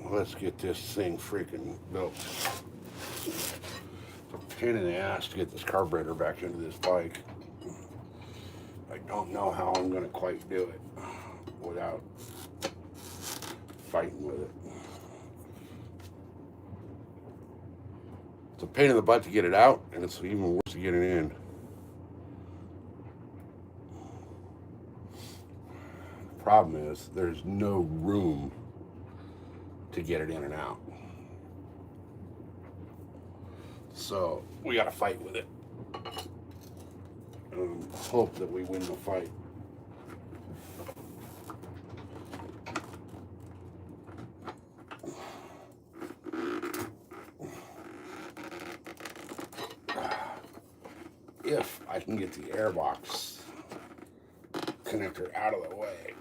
let's get this thing freaking built. It's a pain in the ass to get this carburetor back into this bike. I don't know how I'm going to quite do it without fighting with it. It's a pain in the butt to get it out, and it's even worse to get it in. The problem is there's no room to get it in and out. So we got to fight with it. Hope that we win the fight. If I can get the airbox connector out of the way,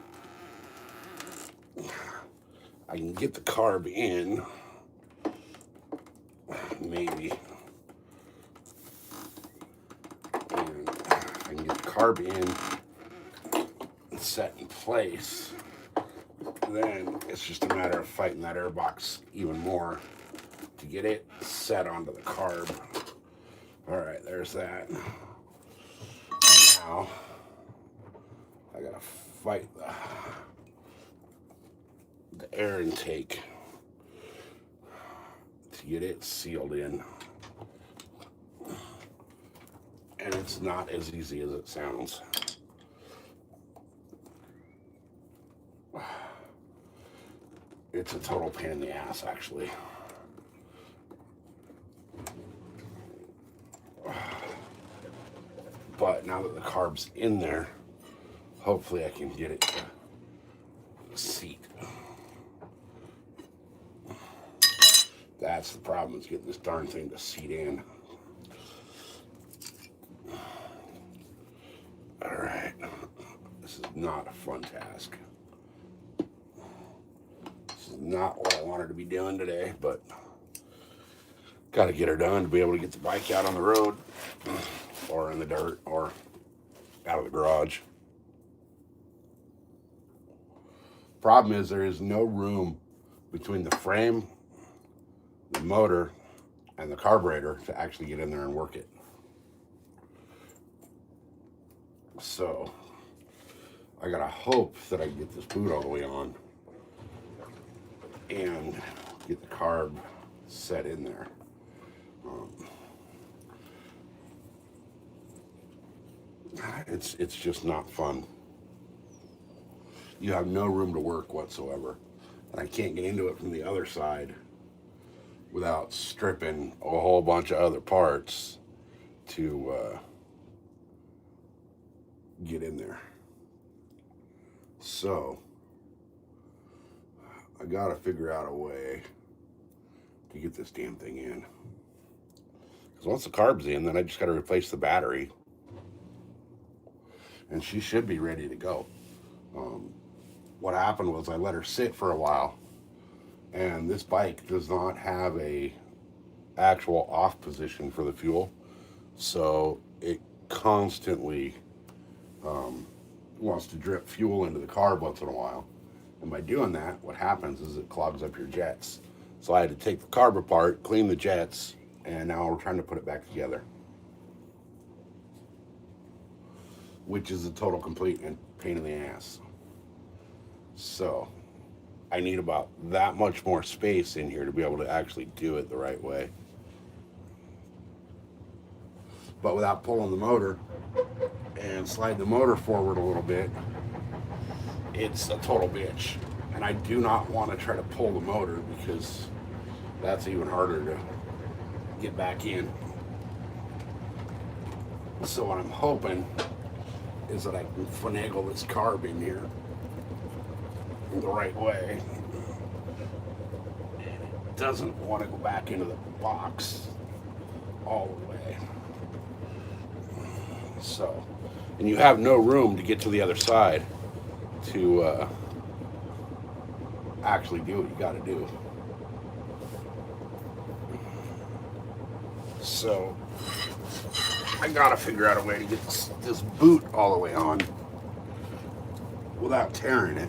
I can get the carb in, maybe. And I can get the carb in and set in place. Then it's just a matter of fighting that airbox even more to get it set onto the carb. All right, there's that. Now I gotta fight the air intake to get it sealed in. And it's not as easy as it sounds. It's a total pain in the ass, actually. But now that the carb's in there, hopefully I can get it to seat. That's the problem, is getting this darn thing to seat in. All right, this is not a fun task. This is not what I wanted to be doing today, but got to get her done to be able to get the bike out on the road, or in the dirt, or out of the garage. Problem is there is no room between the frame, the motor, and the carburetor to actually get in there and work it. So I gotta hope that I can get this boot all the way on and get the carb set in there. It's just not fun. You have no room to work whatsoever, and I can't get into it from the other side without stripping a whole bunch of other parts to get in there. So I gotta figure out a way to get this damn thing in, because once the carb's in, then I just gotta replace the battery, and she should be ready to go. What happened was I let her sit for a while, and this bike does not have a actual off position for the fuel, so it constantly wants to drip fuel into the carb once in a while. And by doing that, what happens is it clogs up your jets. So I had to take the carb apart, clean the jets, and now we're trying to put it back together, which is a total complete and pain in the ass. So I need about that much more space in here to be able to actually do it the right way. But without pulling the motor and slide the motor forward a little bit, it's a total bitch. And I do not want to try to pull the motor, because that's even harder to get back in. So what I'm hoping is that I can finagle this carb in here the right way. And it doesn't want to go back into the box all the way. So, and you have no room to get to the other side to actually do what you got to do. So I gotta figure out a way to get this boot all the way on without tearing it.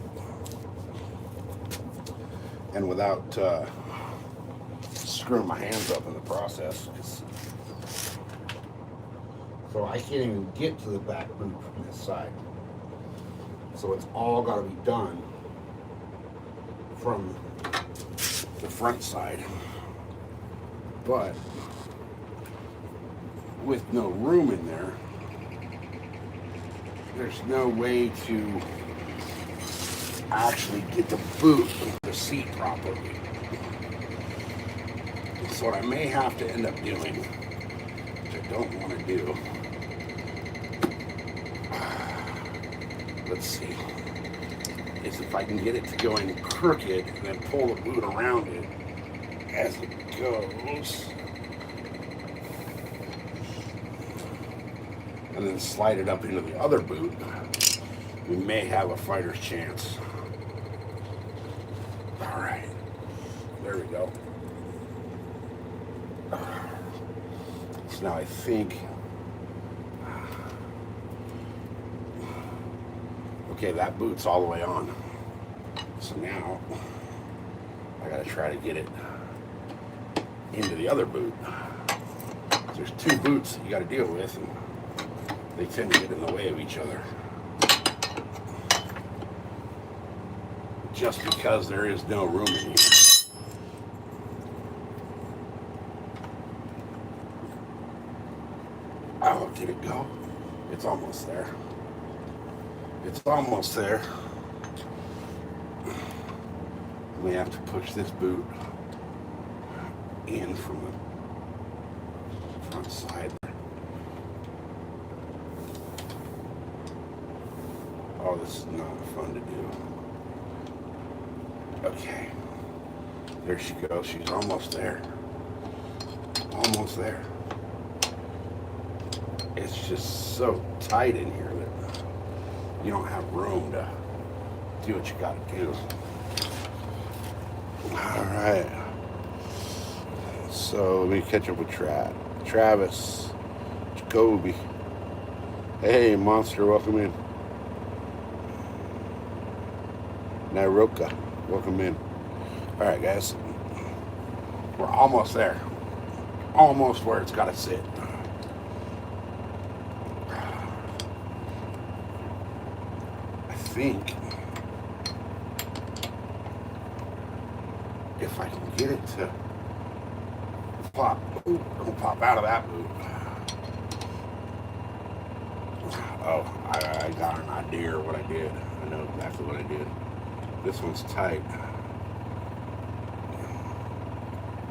and without screwing my hands up in the process. So I can't even get to the back boot from this side. So it's all got to be done from the front side. But with no room in there, there's no way to actually get the boot into the seat properly. So what I may have to end up doing, which I don't want to do, let's see, is if I can get it to go in crooked and then pull the boot around it as it goes, and then slide it up into the other boot, we may have a fighter's chance. All right, there we go. So now I think, okay, that boot's all the way on. So now I gotta try to get it into the other boot. There's two boots that you gotta deal with, and they tend to get in the way of each other. Just because there is no room in here. Oh, did it go? It's almost there. It's almost there. We have to push this boot in from the front side. Oh, this is not fun to do. Okay. There she goes. She's almost there. Almost there. It's just so tight in here that you don't have room to do what you got to do. All right. So let me catch up with Travis, Jacoby. Hey, Monster, welcome in. Nairoka, welcome in. All right, guys. We're almost there. Almost where it's got to sit. I think if I can get it to pop, don't pop out of that boot. Oh, I got an idea of what I did. I know exactly what I did. This one's tight.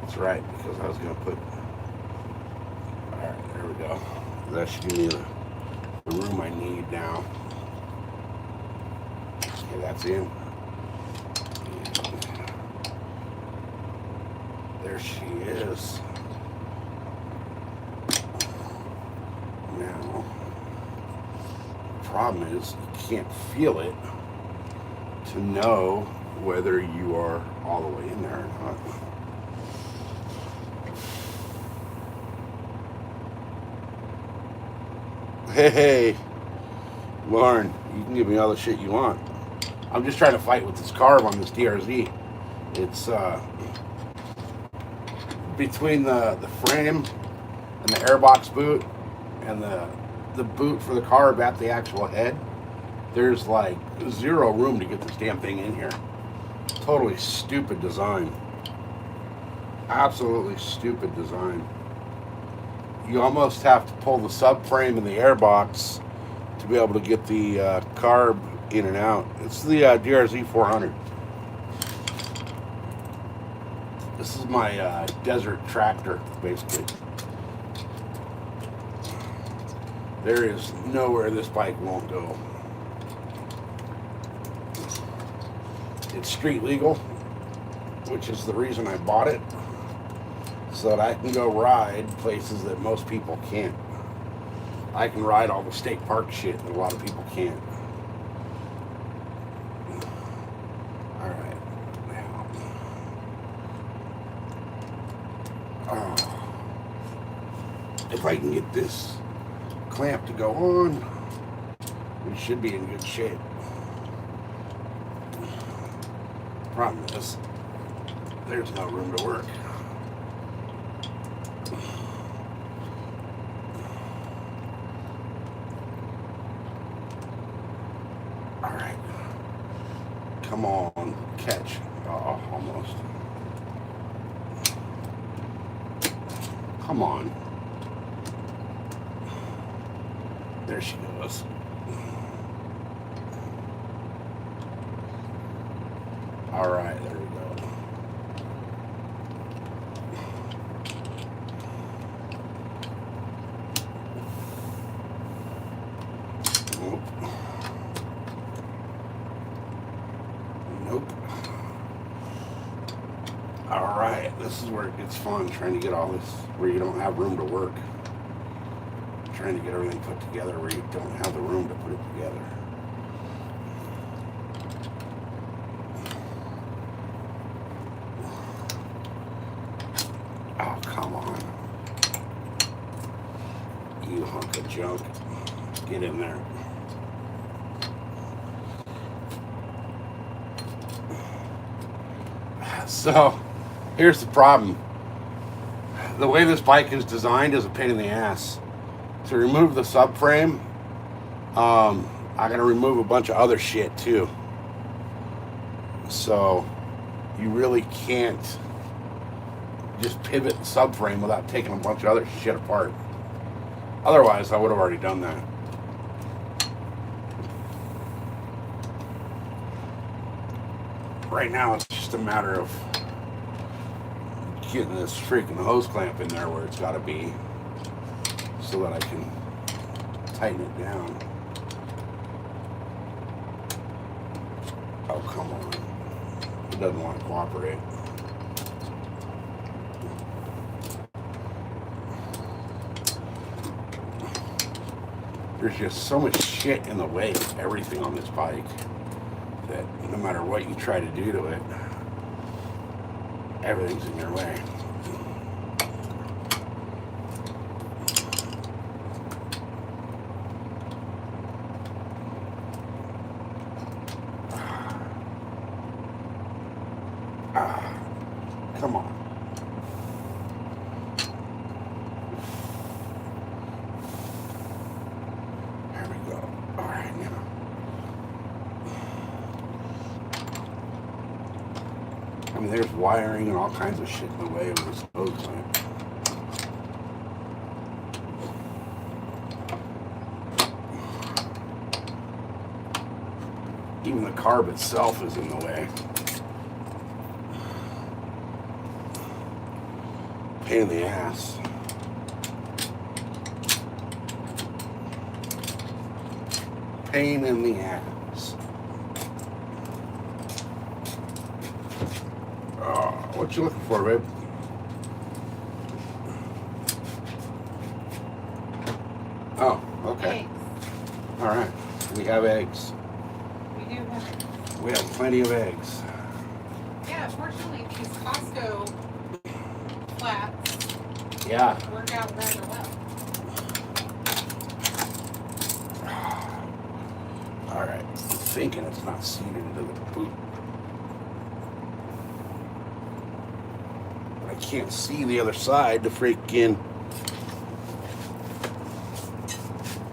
That's right, because I was going to put... Alright, there we go. That should give me the room I need now. Okay, that's in. And there she is. Now, the problem is you can't feel it to know whether you are all the way in there or not. Hey, Lauren, you can give me all the shit you want. I'm just trying to fight with this carb on this DRZ. It's between the frame and the airbox boot and the boot for the carb at the actual head. There's like zero room to get this damn thing in here. Totally stupid design. Absolutely stupid design. You almost have to pull the subframe and the airbox to be able to get the carb in and out. It's the DRZ 400. This is my desert tractor, basically. There is nowhere this bike won't go. It's street legal, which is the reason I bought it, so that I can go ride places that most people can't. I can ride all the state park shit that a lot of people can't. All right, now, if I can get this clamp to go on, we should be in good shape. Problem is, There's no room to work. All right. Come on, catch. Oh, almost. Come on. There she goes. All right, there we go. Nope. Nope. All right, this is where it gets fun, trying to get all this where you don't have room to work. Trying to get everything put together where you don't have the room to put it together. Oh, come on. You hunk of junk. Get in there. So, here's the problem. The way this bike is designed is a pain in the ass. To remove the subframe, I gotta remove a bunch of other shit too. So you really can't just pivot the subframe without taking a bunch of other shit apart. Otherwise, I would have already done that. Right now, it's just a matter of getting this freaking hose clamp in there where it's got to be, so that I can tighten it down. Oh, come on. It doesn't want to cooperate. There's just so much shit in the way of everything on this bike that no matter what you try to do to it, everything's in your way. Come on. There we go. All right, now. I mean, there's wiring and all kinds of shit in the way of this hose clamp. Even the carb itself is in the way. Pain in the ass. Pain in the ass. Oh, what you looking for, babe? Oh, okay. Eggs. All right. We have eggs. We do have. We have plenty of eggs. Yeah, fortunately, these Costco flats Yeah. work out rather well. All right. I'm thinking it's not seated into the boot. But I can't see the other side to freaking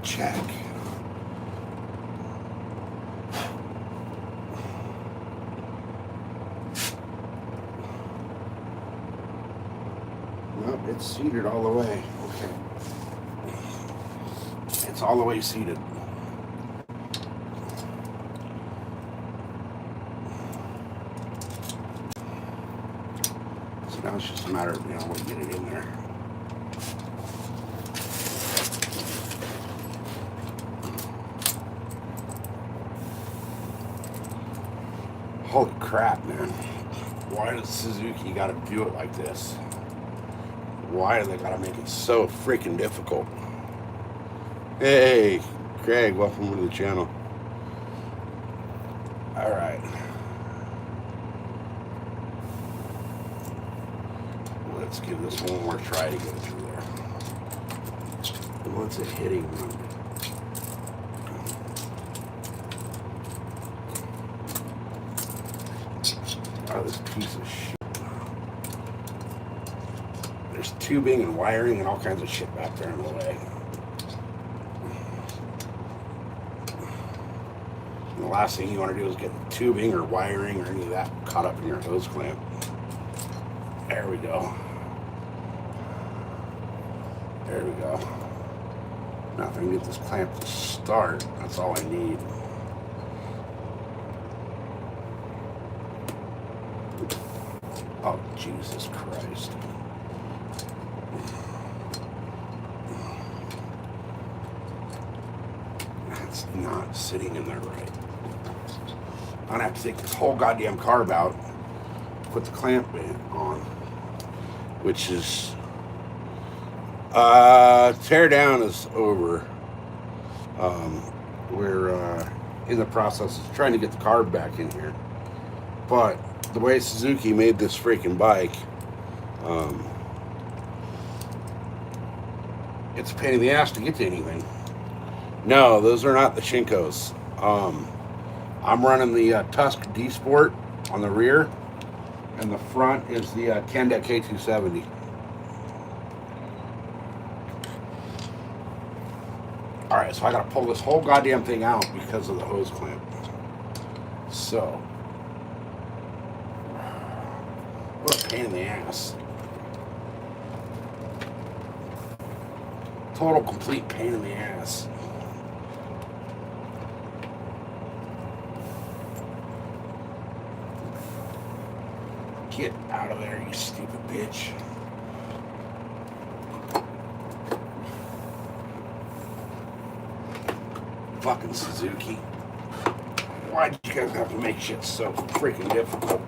check. Nope, it's seated all the way. Okay. It's all the way seated. So now it's just a matter of, we'll get it in there. Holy crap, man. Why does Suzuki gotta do it like this? Why do they gotta make it so freaking difficult? Hey, Craig, welcome to the channel. All right. Let's give this one more try to get it through there. What's it hitting? Oh, this piece of shit. there's tubing and wiring and all kinds of shit back there in the way. And the last thing you want to do is get tubing or wiring or any of that caught up in your hose clamp. There we go. There we go. Now if I can get this clamp to start, that's all I need. Oh, Jesus Christ. That's not sitting in there right. I'm gonna have to take this whole goddamn carb out, put the clamp in on, which is tear down is over. We're in the process of trying to get the carb back in here, but the way Suzuki made this freaking bike, it's a pain in the ass to get to anything. No, those are not the Shinkos. I'm running the Tusk D Sport on the rear, and the front is the Kenda K270. Alright, so I gotta pull this whole goddamn thing out because of the hose clamp. So, what a pain in the ass. Total complete pain in the ass. Get out of there, you stupid bitch. Fucking Suzuki. Why'd you guys have to make shit so freaking difficult?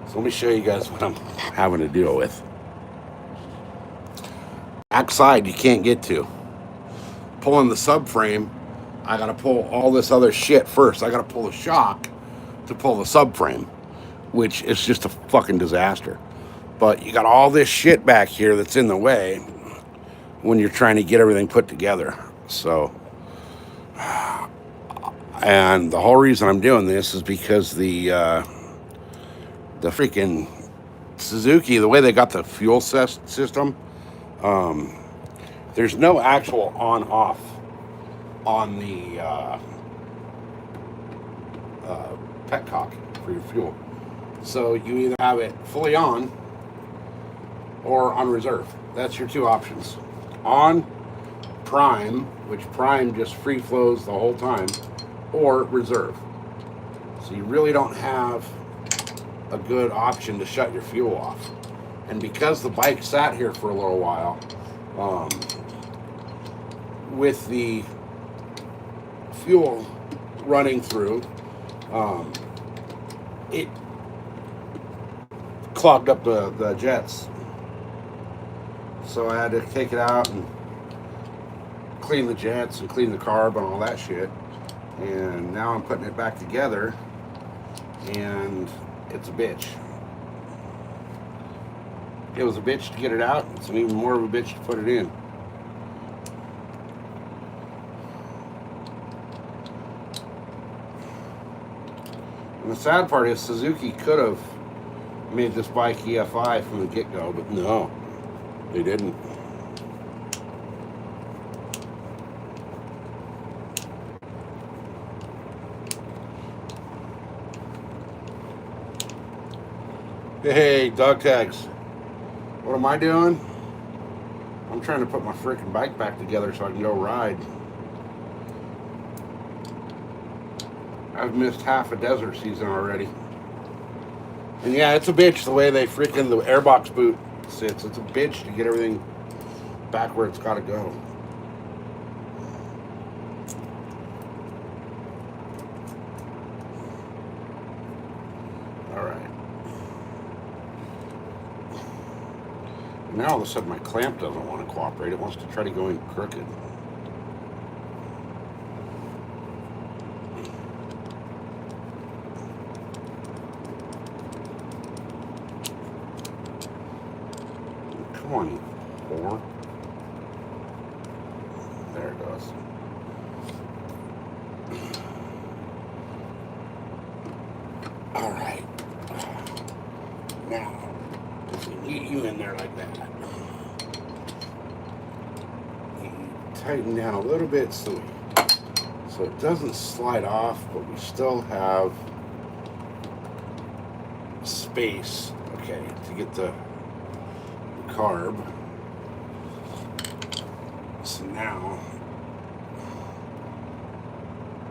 So let me show you guys what I'm having to deal with. Backside you can't get to. Pulling the subframe, I gotta pull all this other shit first. I gotta pull the shock to pull the subframe, which is just a fucking disaster. But you got all this shit back here that's in the way when you're trying to get everything put together. So, and the whole reason I'm doing this is because the freaking Suzuki, the way they got the fuel system, there's no actual on-off on the petcock for your fuel. So you either have it fully on or on reserve. That's your two options. On prime, which prime just free flows the whole time, or reserve. So you really don't have a good option to shut your fuel off. And because the bike sat here for a little while, with the fuel running through, it clogged up the jets. So I had to take it out and clean the jets and clean the carb and all that shit. And now I'm putting it back together, and it's a bitch. It was a bitch to get it out. It's even more of a bitch to put it in. And the sad part is Suzuki could have made this bike EFI from the get-go, but no, they didn't. Hey, dog tags. What am I doing? I'm trying to put my freaking bike back together so I can go ride. I've missed half a desert season already. And yeah, it's a bitch the way they freaking, the airbox boot sits. It's a bitch to get everything back where it's got to go. All right. Now all of a sudden my clamp doesn't want to cooperate. It wants to try to go in crooked. Come on, you whore. There it goes. All right. Now, Get you in there like that. And tighten down a little bit so it doesn't slide off, but we still have space, okay, to get the carb. So now,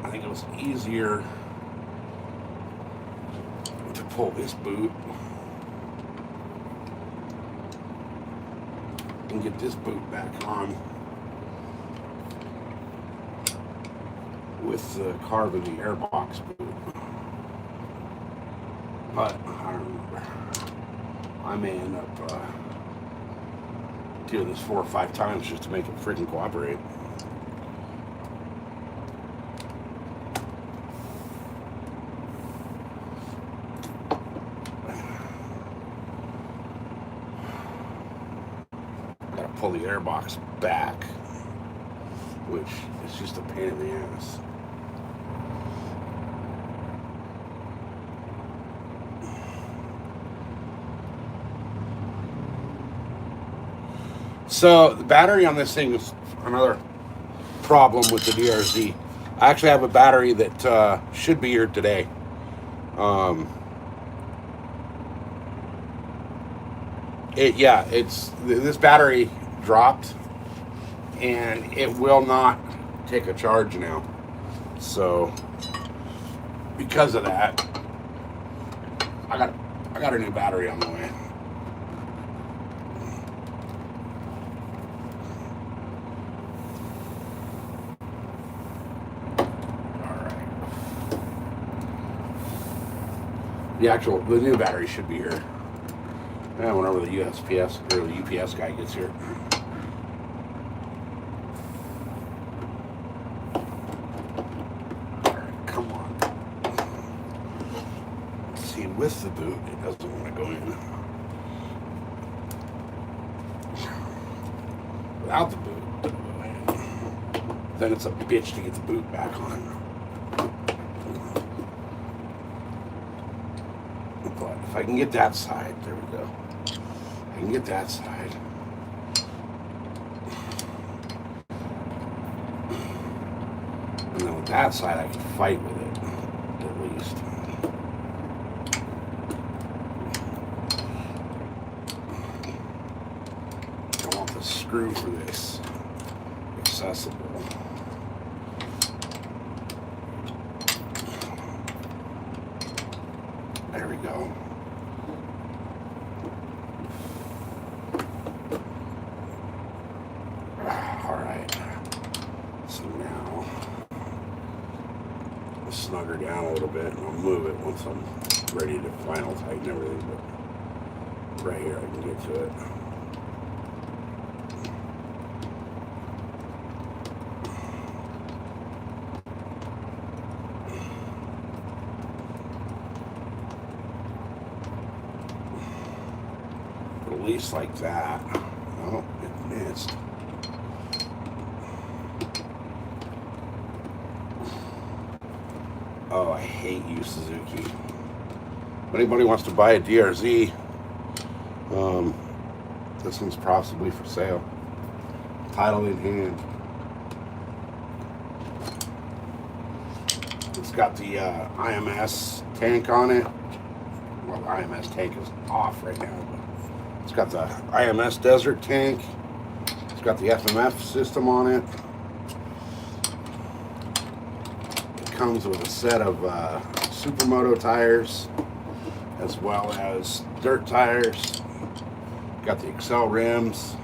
I think it was easier to pull this boot and get this boot back on with the carb of the airbox boot. But I don't remember. I may end up doing this 4 or 5 times just to make it freaking cooperate. Gotta pull the airbox back, which is just a pain in the ass. So the battery on this thing is another problem with the DRZ. I actually have a battery that should be here today. This battery dropped and it will not take a charge now. So because of that, I got a new battery on the way. The new battery should be here. Yeah, whenever the USPS or the UPS guy gets here. Alright, come on. See, with the boot, it doesn't want to go in. Without the boot, it'll go in. Then it's a bitch to get the boot back on. If I can get that side, there we go. I can get that side. And then with that side, I can fight with it, at least. I want the screw for this accessible. There we go. Alright. So now, I'll snug her down a little bit and I'll move it once I'm ready to final tighten everything. But right here I can get to it. At least like that. Oh, it missed. Oh, I hate you, Suzuki. If anybody wants to buy a DRZ, this one's possibly for sale. Title in hand. It's got the IMS tank on it. Well, the IMS tank is off right now. It's got the IMS desert tank. It's got the FMF system on it. It comes with a set of Supermoto tires as well as dirt tires. Got the Excel rims.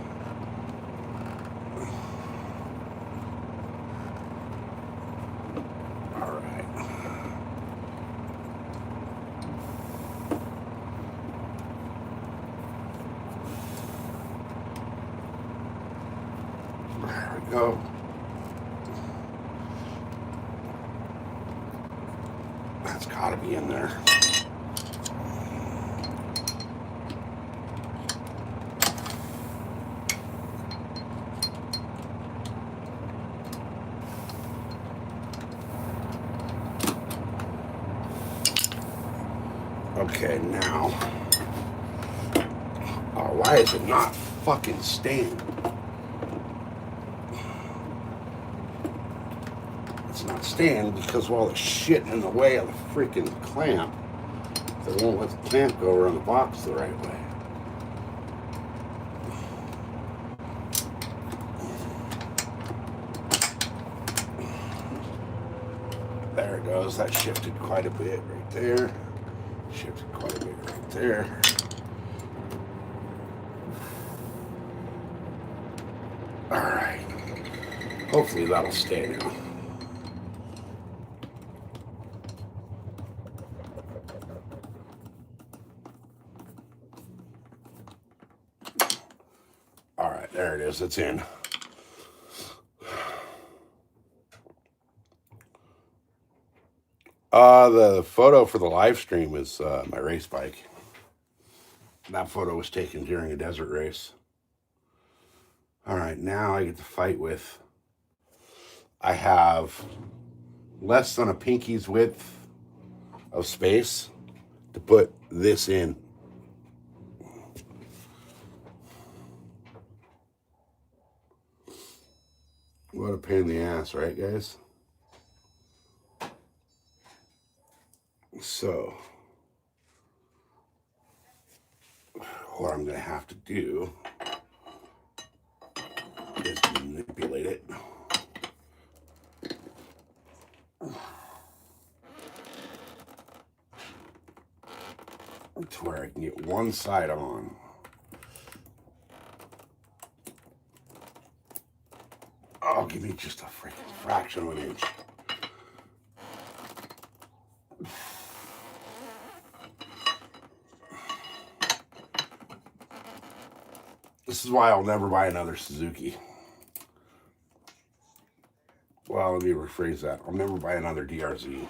There we go. That's gotta be in there. Okay, now Oh, why is it not fucking staying? It's not staying because of all the shit in the way of the freaking clamp. They won't let the clamp go around the box the right way. There it goes. That shifted quite a bit right there. Shifted quite a bit right there. Alright. Hopefully that'll stay now. Alright, there it is. It's in. The photo for the live stream is my race bike. That photo was taken during a desert race. All right, now I get to fight with. I have less than a pinky's width of space to put this in. What a pain in the ass, right, guys? So, what I'm going to have to do is manipulate it. To where I can get one side on. Oh, give me just a freaking fraction of an inch. This is why I'll never buy another Suzuki. Well, let me rephrase that. I'll never buy another DRZ.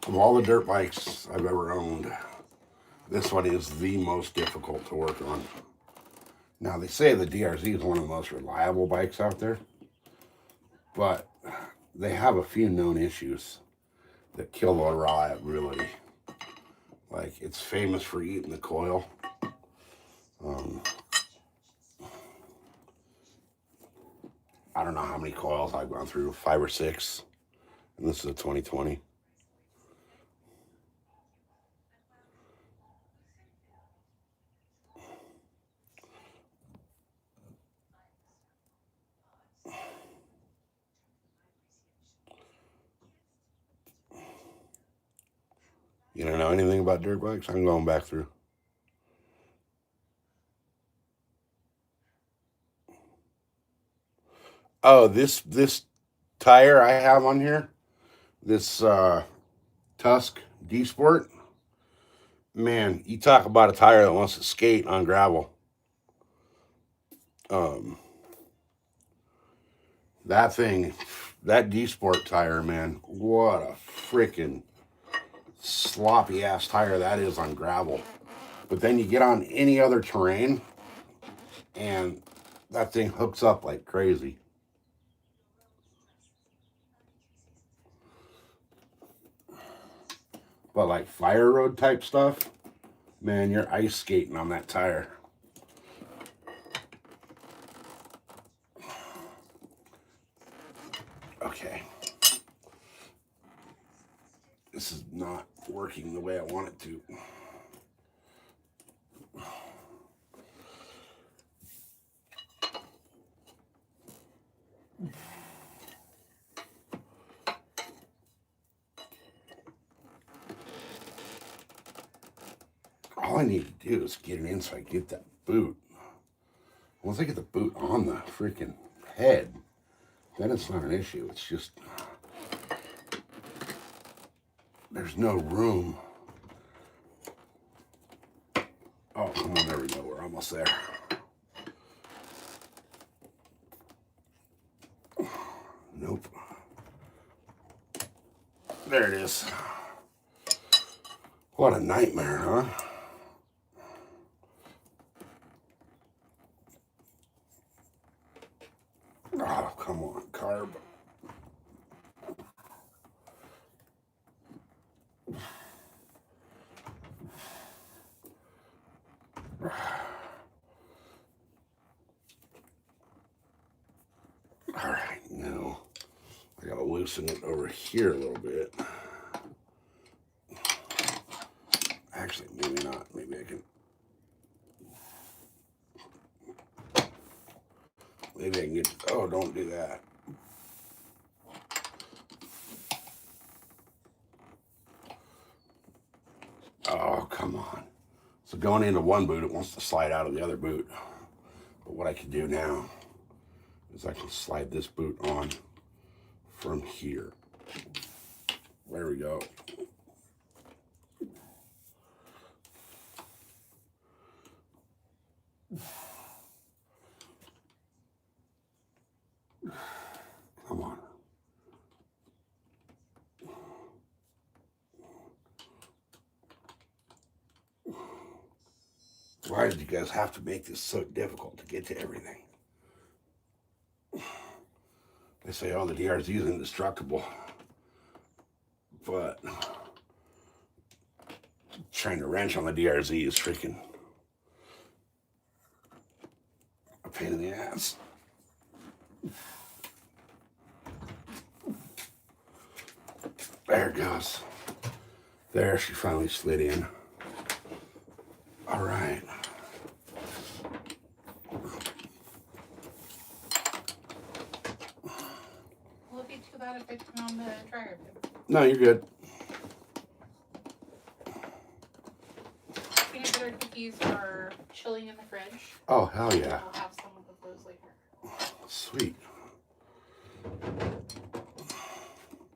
Of all the dirt bikes I've ever owned, this one is the most difficult to work on. Now, they say the DRZ is one of the most reliable bikes out there, but they have a few known issues that kill the reliability. Like, it's famous for eating the coil. I don't know how many coils I've gone through, 5 or 6, and this is a 2020. You don't know anything about dirt bikes? I'm going back through. Oh, this tire I have on here, this Tusk D Sport. Man, you talk about a tire that wants to skate on gravel. That thing, that D Sport tire, man, what a freaking sloppy ass tire that is on gravel. But then you get on any other terrain and that thing hooks up like crazy. But like fire road type stuff, man, you're ice skating on that tire. Okay. This is not working the way I want it to. All I need to do is get it in so I get that boot. Once I get the boot on the freaking head, then it's not an issue. It's just, there's no room. Oh, come on, there we go. We're almost there. Nope. There it is. What a nightmare, huh? Oh, come on, carb. All right, now I gotta loosen it over here a little bit. Actually, maybe not. Maybe I can. Maybe I can get. Oh, don't do that. Oh, come on. So going into one boot, it wants to slide out of the other boot. But what I can do now is I can slide this boot on from here. There we go. Come on. Why did you guys have to make this so difficult to get to everything? They say, oh, the DRZ is indestructible. But trying to wrench on the DRZ is freaking a pain in the ass. There it goes. There, she finally slid in. All right. Will it be too bad if I turn on the dryer? No, you're good. Peanut butter cookies are chilling in the fridge. Oh, hell yeah. We'll have some of those later. Sweet. I'm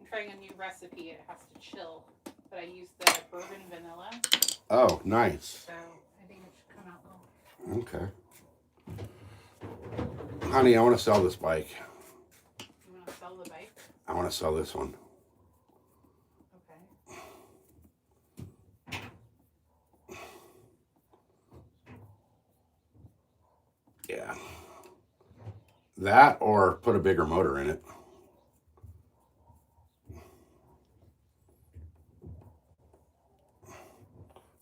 trying a new recipe. It has to chill, but I use the bourbon vanilla. Oh, nice. So I think it should come out well. Okay. Honey, I want to sell this bike. You want to sell the bike? I want to sell this one. Okay. Yeah. That or put a bigger motor in it.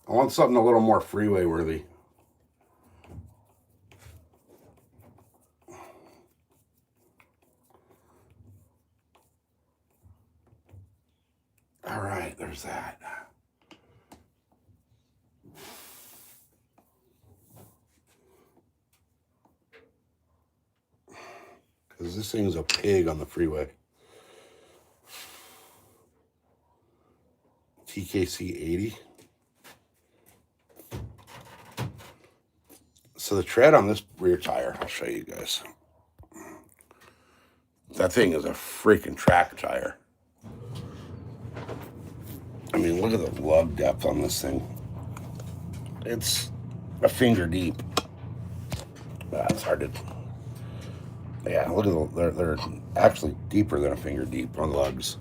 I want something a little more freeway worthy. All right, there's that. Because this thing's a pig on the freeway. TKC 80. So the tread on this rear tire, I'll show you guys. That thing is a freaking track tire. I mean, look at the lug depth on this thing. It's a finger deep. It's hard to... Yeah, look at the... They're actually deeper than a finger deep on lugs.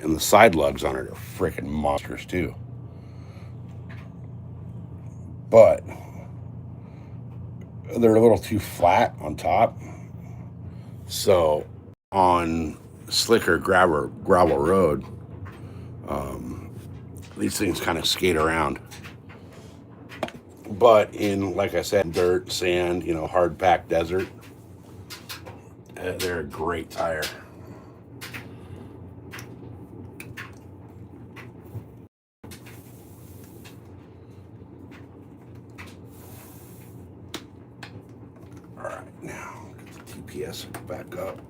And the side lugs on it are freaking monsters too. But they're a little too flat on top. So on slicker gravel road, these things kind of skate around. But in, like I said, dirt, sand, you know, hard packed desert, they're a great tire. All right, now get the TPS back up.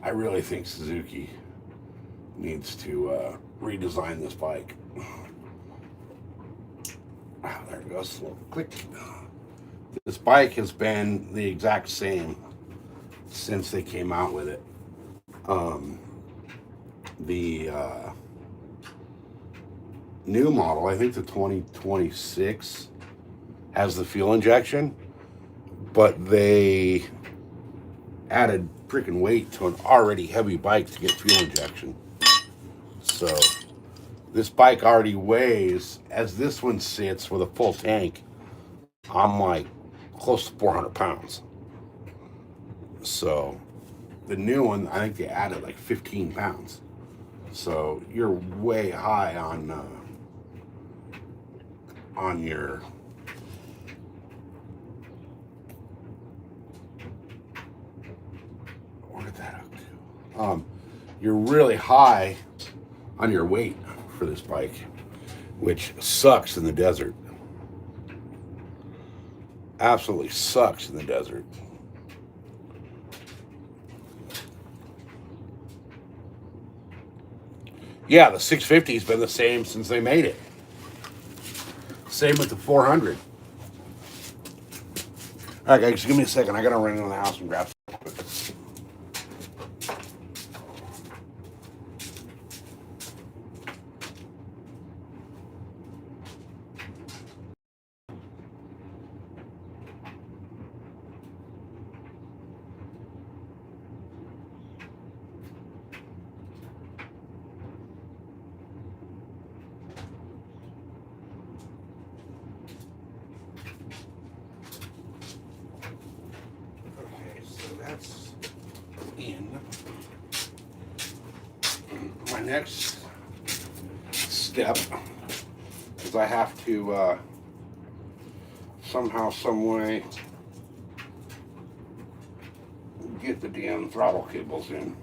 I really think Suzuki needs to redesign this bike. There it goes, a little click. This bike has been the exact same since they came out with it. The new model, I think the 2026, has the fuel injection, but they added freaking weight to an already heavy bike to get fuel injection. So this bike already weighs, as this one sits with a full tank, I'm like close to 400 pounds. So the new one, I think they added like 15 pounds. So you're way high on your where did that up to? You're really high on your weight for this bike, which sucks in the desert. Absolutely sucks in the desert. Yeah, the 650's been the same since they made it. Same with the 400. All right, guys, give me a second. I gotta run into the house and grab something. Okay, so that's in. My next step is I have to somehow, some way get the damn throttle cables in.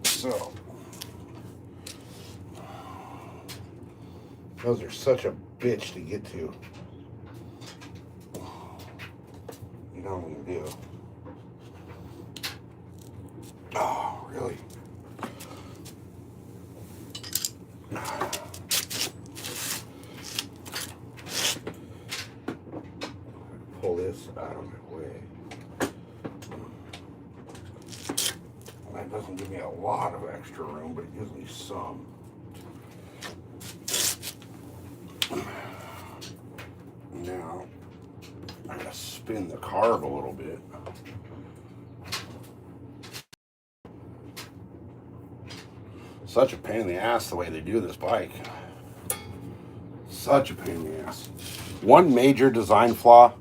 So those are such a bitch to get to. You know what I'm gonna do? Oh, really? Pull this out of my way. That doesn't give me a lot of extra room, but it gives me some. Now, I'm gonna spin the carb a little bit. Such a pain in the ass the way they do this bike. Such a pain in the ass. One major design flaw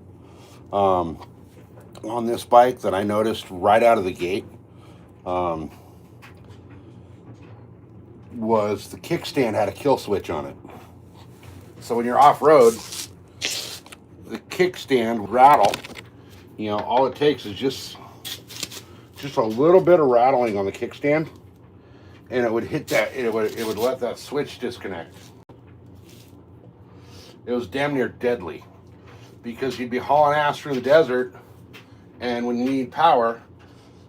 on this bike that I noticed right out of the gate was the kickstand had a kill switch on it. So when you're off-road, the kickstand would rattle. You know, all it takes is just a little bit of rattling on the kickstand, and it would hit that. It would let that switch disconnect. It was damn near deadly because you'd be hauling ass through the desert, and when you need power,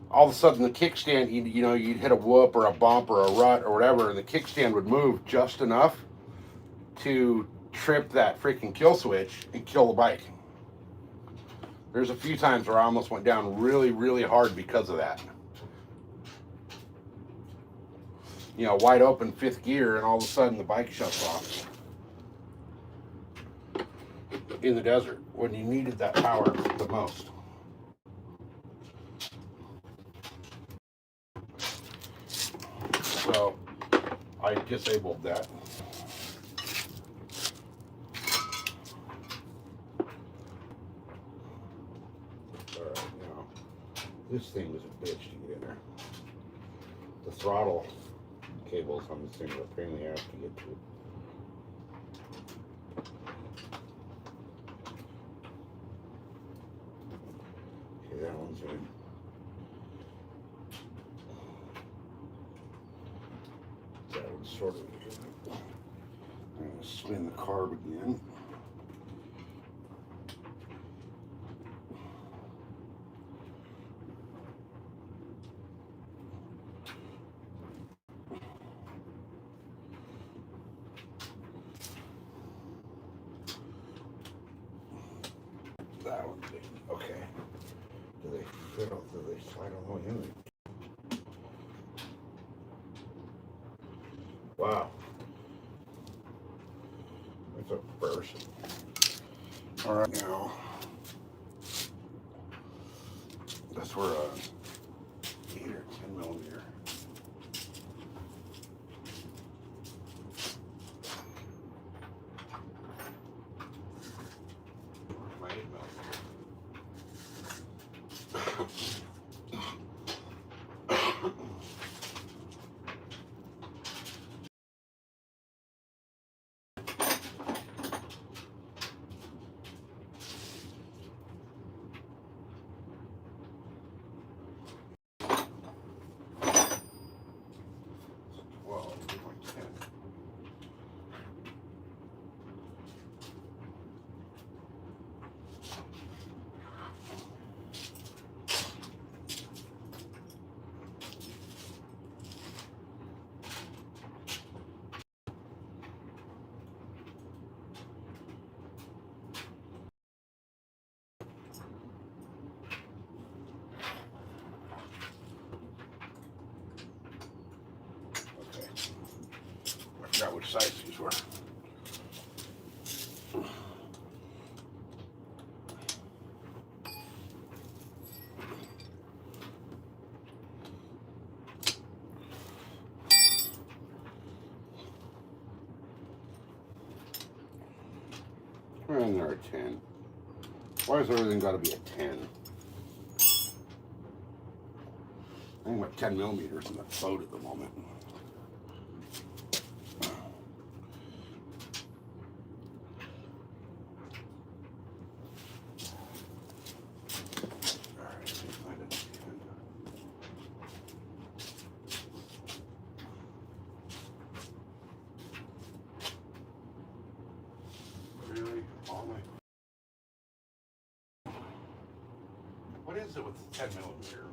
all of a sudden the kickstand, you'd hit a whoop or a bump or a rut or whatever, and the kickstand would move just enough to trip that freaking kill switch and kill the bike. There's a few times where I almost went down really, really hard because of that. You know, wide open fifth gear, and all of a sudden the bike shuts off in the desert when you needed that power the most. So I disabled that. Alright, now this thing is a bitch to get in there. The throttle cables on this thing are a pain in the ass to get to. Okay, that one's in. That one's sort of in. I'm going to spin the carb again. That one's in. Okay. Do they fit up there. They slide all the way in there. Wow. That's a burst. All right, now that's where 8 or 10 millimeter. My 8 millimeter. I forgot which size these were. And they're a 10. Why has everything got to be a 10? I think about 10 millimeters in the boat at the moment. What is it with the 10 millimeter?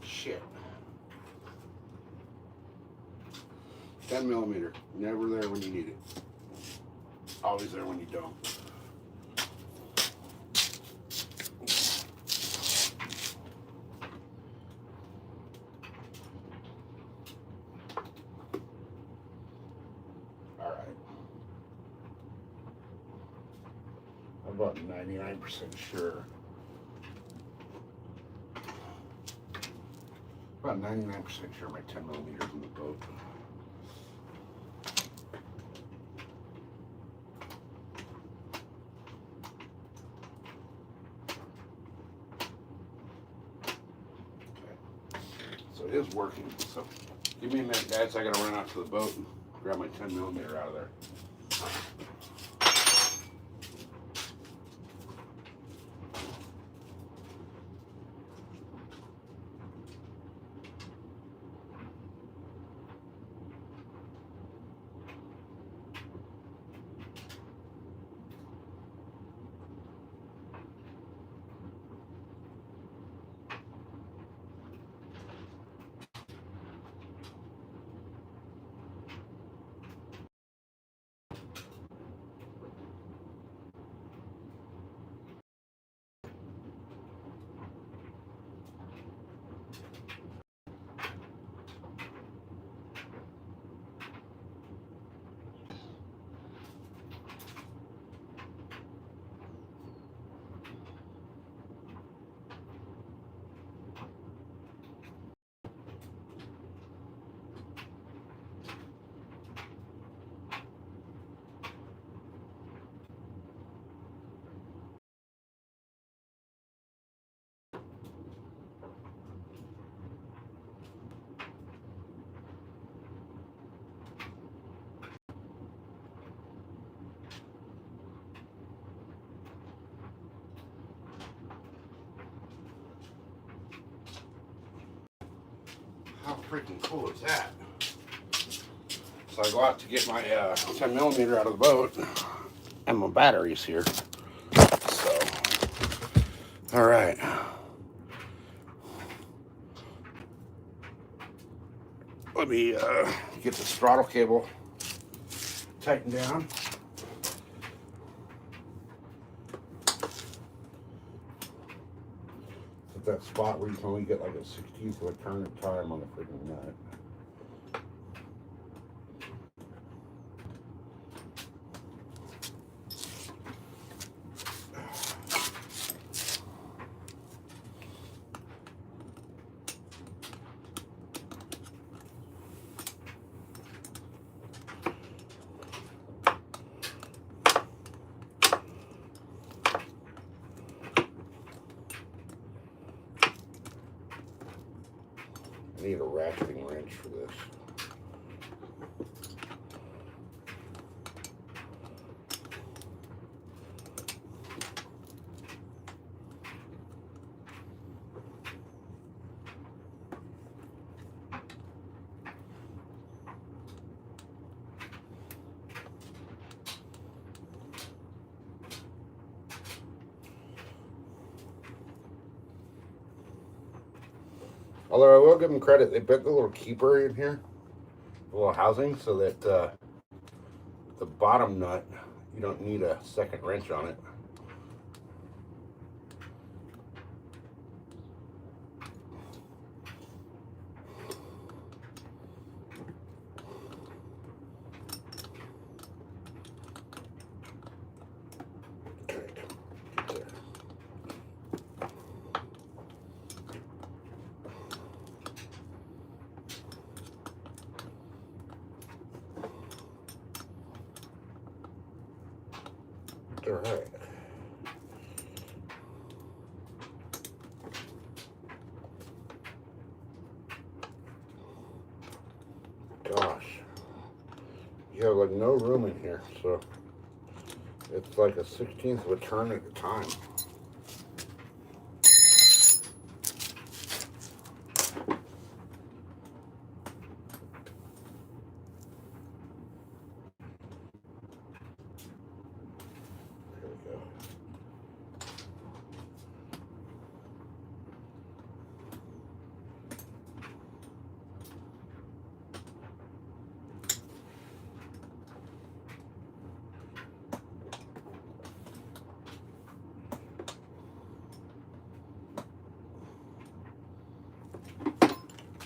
Shit. 10 millimeter, never there when you need it. Always there when you don't. All right. I'm about 99% sure. About 99% sure my 10 millimeters in the boat. Okay. So it is working. So give me a minute, guys. I gotta run out to the boat and grab my 10 millimeter out of there. How freaking cool is that? So I go out to get my 10 millimeter out of the boat, and my battery's here. So, all right. Let me get this throttle cable tightened down. At that spot where you can only get like a 16th of a turn of time on the freaking nut. I need a ratcheting wrench for this. Although I will give them credit, they put the little keeper in here, the little housing, so that the bottom nut, you don't need a second wrench on it. All right. Gosh, you have like no room in here, so it's like a 16th of a turn at a time. There we go.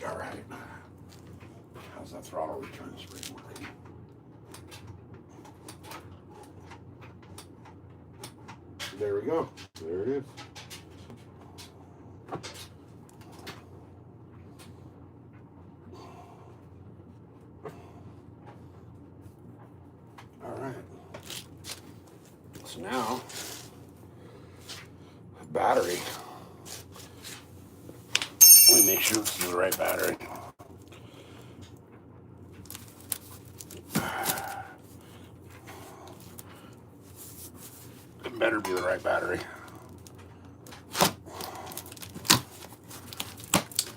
All right. How's that throttle return spring working? There we go. There it is. All right. So now, the battery. Let me make sure this is the right battery. It better be the right battery.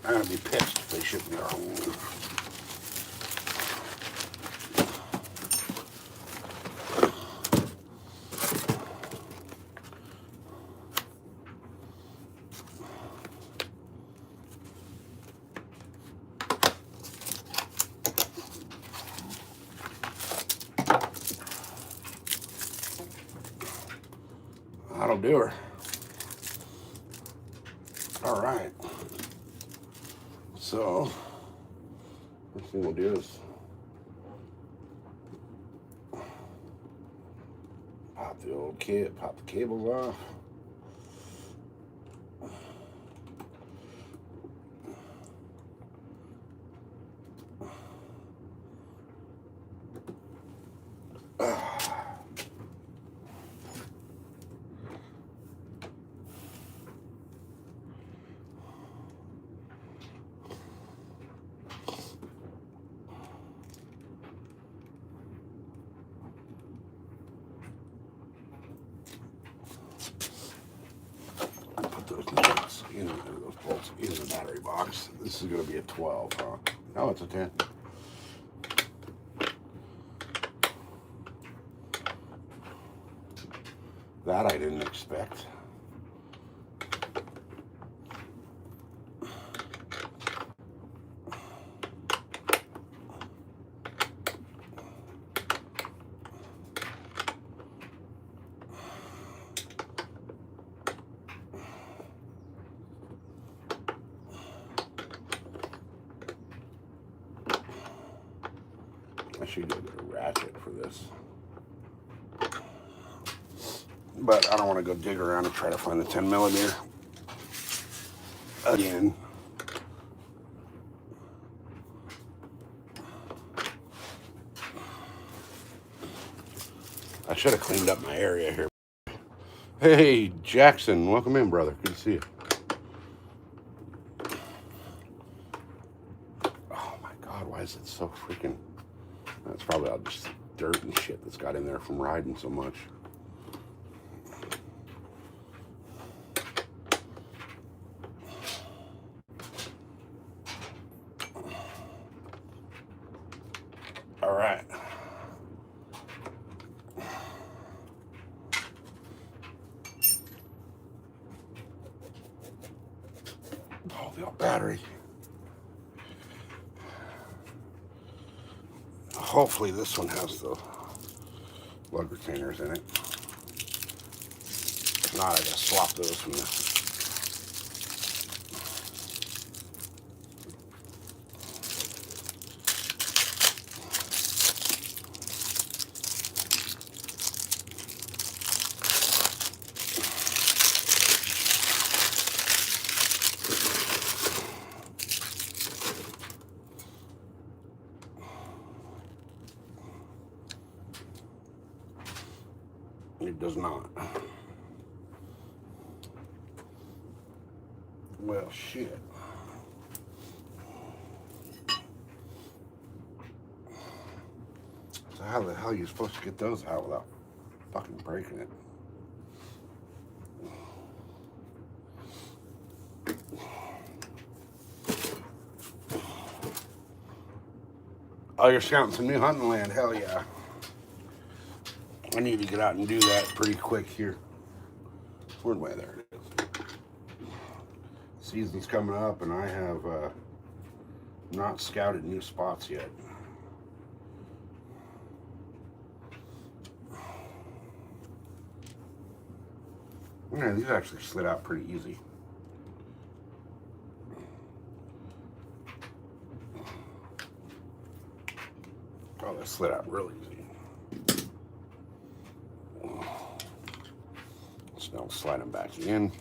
I'm gonna be pissed if they ship me the wrong one. That'll do her. All right. So, first thing we'll do is pop the old kit, pop the cables off. volts in the battery box. This is going to be a 12, huh? No, it's a 10. That I didn't expect. I should go get a ratchet for this. But I don't want to go dig around and try to find the 10 millimeter again. I should have cleaned up my area here. Hey, Jackson, welcome in, brother. Good to see you. Oh my God, why is it so freaking... That's probably all just dirt and shit that's got in there from riding so much. All right. Oh, the battery. Hopefully this one has the lug retainers in it. If not, I gotta swap those from the... It does not. Well, shit. So how the hell are you supposed to get those out without fucking breaking it? Oh, you're scouting some new hunting land. Hell yeah. I need to get out and do that pretty quick here. Where'd way there it is. Season's coming up and I have not scouted new spots yet. Yeah, these actually slid out pretty easy. Oh, that slid out really easy. So now I'll slide them back in.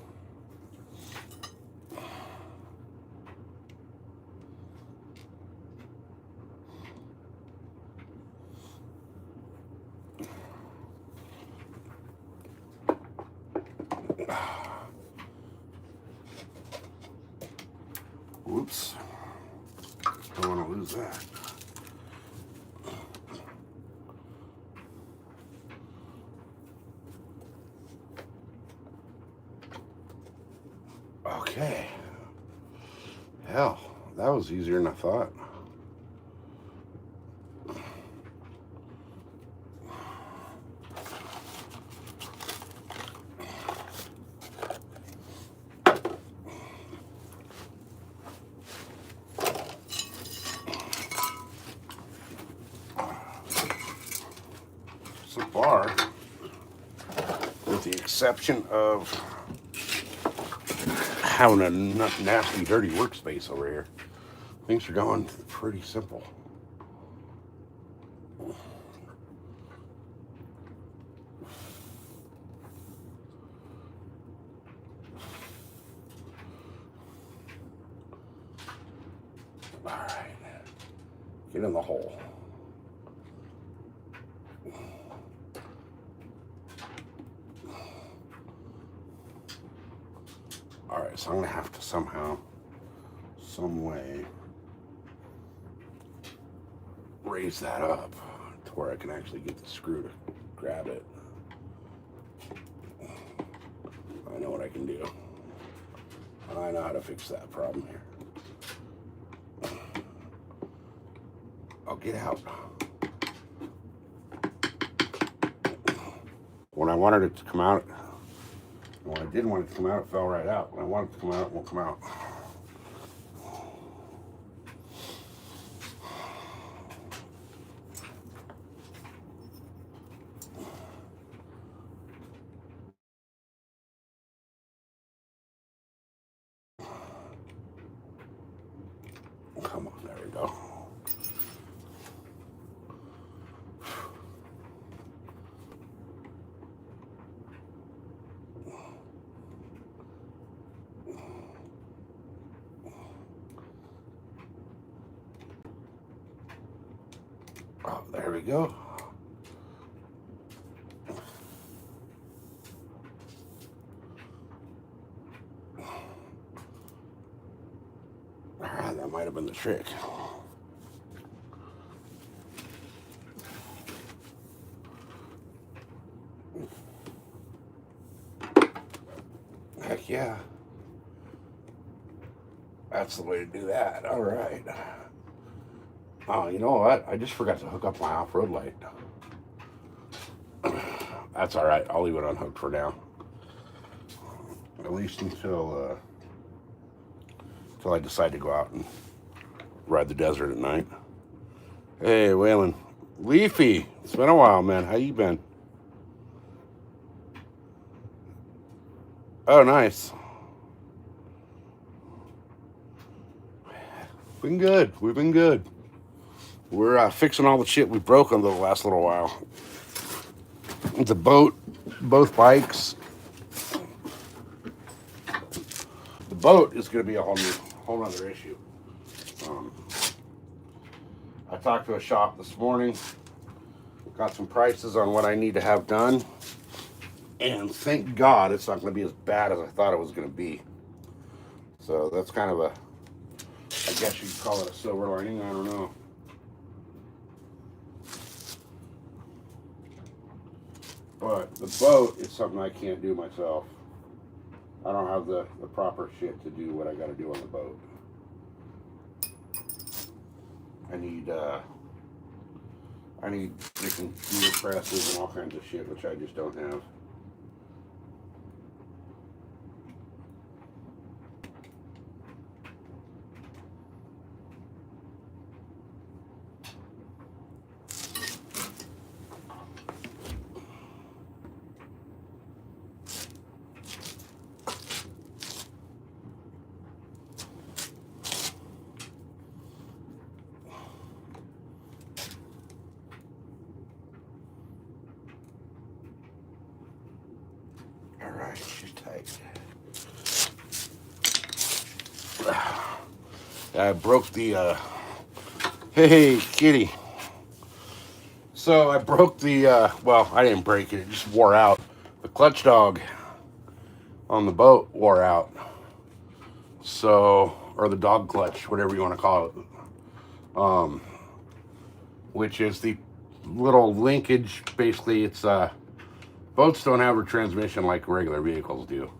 Whoops. Don't want to lose that. Okay. Hell, that was easier than I thought. So far, with the exception of having a nasty, dirty workspace over here, things are going pretty simple. All right, get in the hole. All right, so I'm gonna have to somehow, some way, raise that up to where I can actually get the screw to grab it. I know what I can do. I know how to fix that problem here. I'll get out. When I wanted it to come out, when I didn't want it to come out, it fell right out. When I want it to come out, it won't come out. Come on, there we go. Oh, there we go. That might have been the trick. Heck yeah. That's the way to do that. All right. Oh, you know what? I just forgot to hook up my off-road light. That's all right. I'll leave it unhooked for now. At least until I decide to go out and ride the desert at night. Hey, Waylon. Leafy. It's been a while, man. How you been? Oh, nice. Been good. We've been good. We're fixing all the shit we broke on the last little while. The boat, both bikes. The boat is going to be a whole other issue. I talked to a shop this morning, got some prices on what I need to have done, and thank God it's not going to be as bad as I thought it was going to be. So that's kind of I guess you'd call it a silver lining, I don't know. But the boat is something I can't do myself. I don't have the proper shit to do what I got to do on the boat. I need different gear presses and all kinds of shit, which I just don't have. Alright, she's tight. I broke the, hey, kitty. So I broke the, well, I didn't break it, it just wore out. The clutch dog on the boat wore out. So, or the dog clutch, whatever you want to call it. Which is the little linkage, basically it's, boats don't have a transmission like regular vehicles do.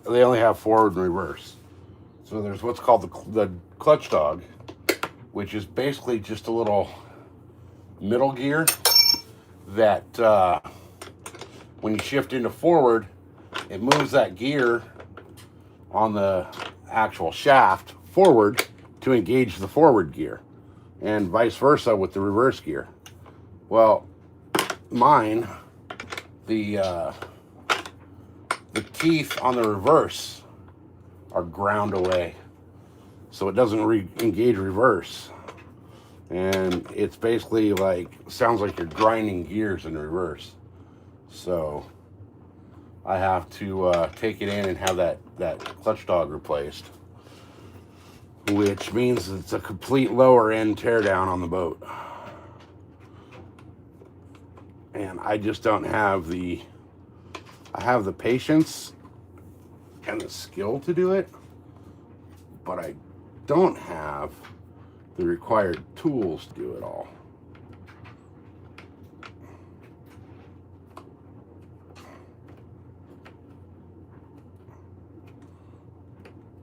They only have forward and reverse. So there's what's called the clutch dog, which is basically just a little middle gear that when you shift into forward, it moves that gear on the actual shaft forward to engage the forward gear, and vice versa with the reverse gear. Well, mine, the teeth on the reverse are ground away, so it doesn't engage reverse, and it's basically like, sounds like you're grinding gears in reverse. So I have to take it in and have that clutch dog replaced, which means it's a complete lower end teardown on the boat. And I just don't have I have the patience and the skill to do it, but I don't have the required tools to do it all.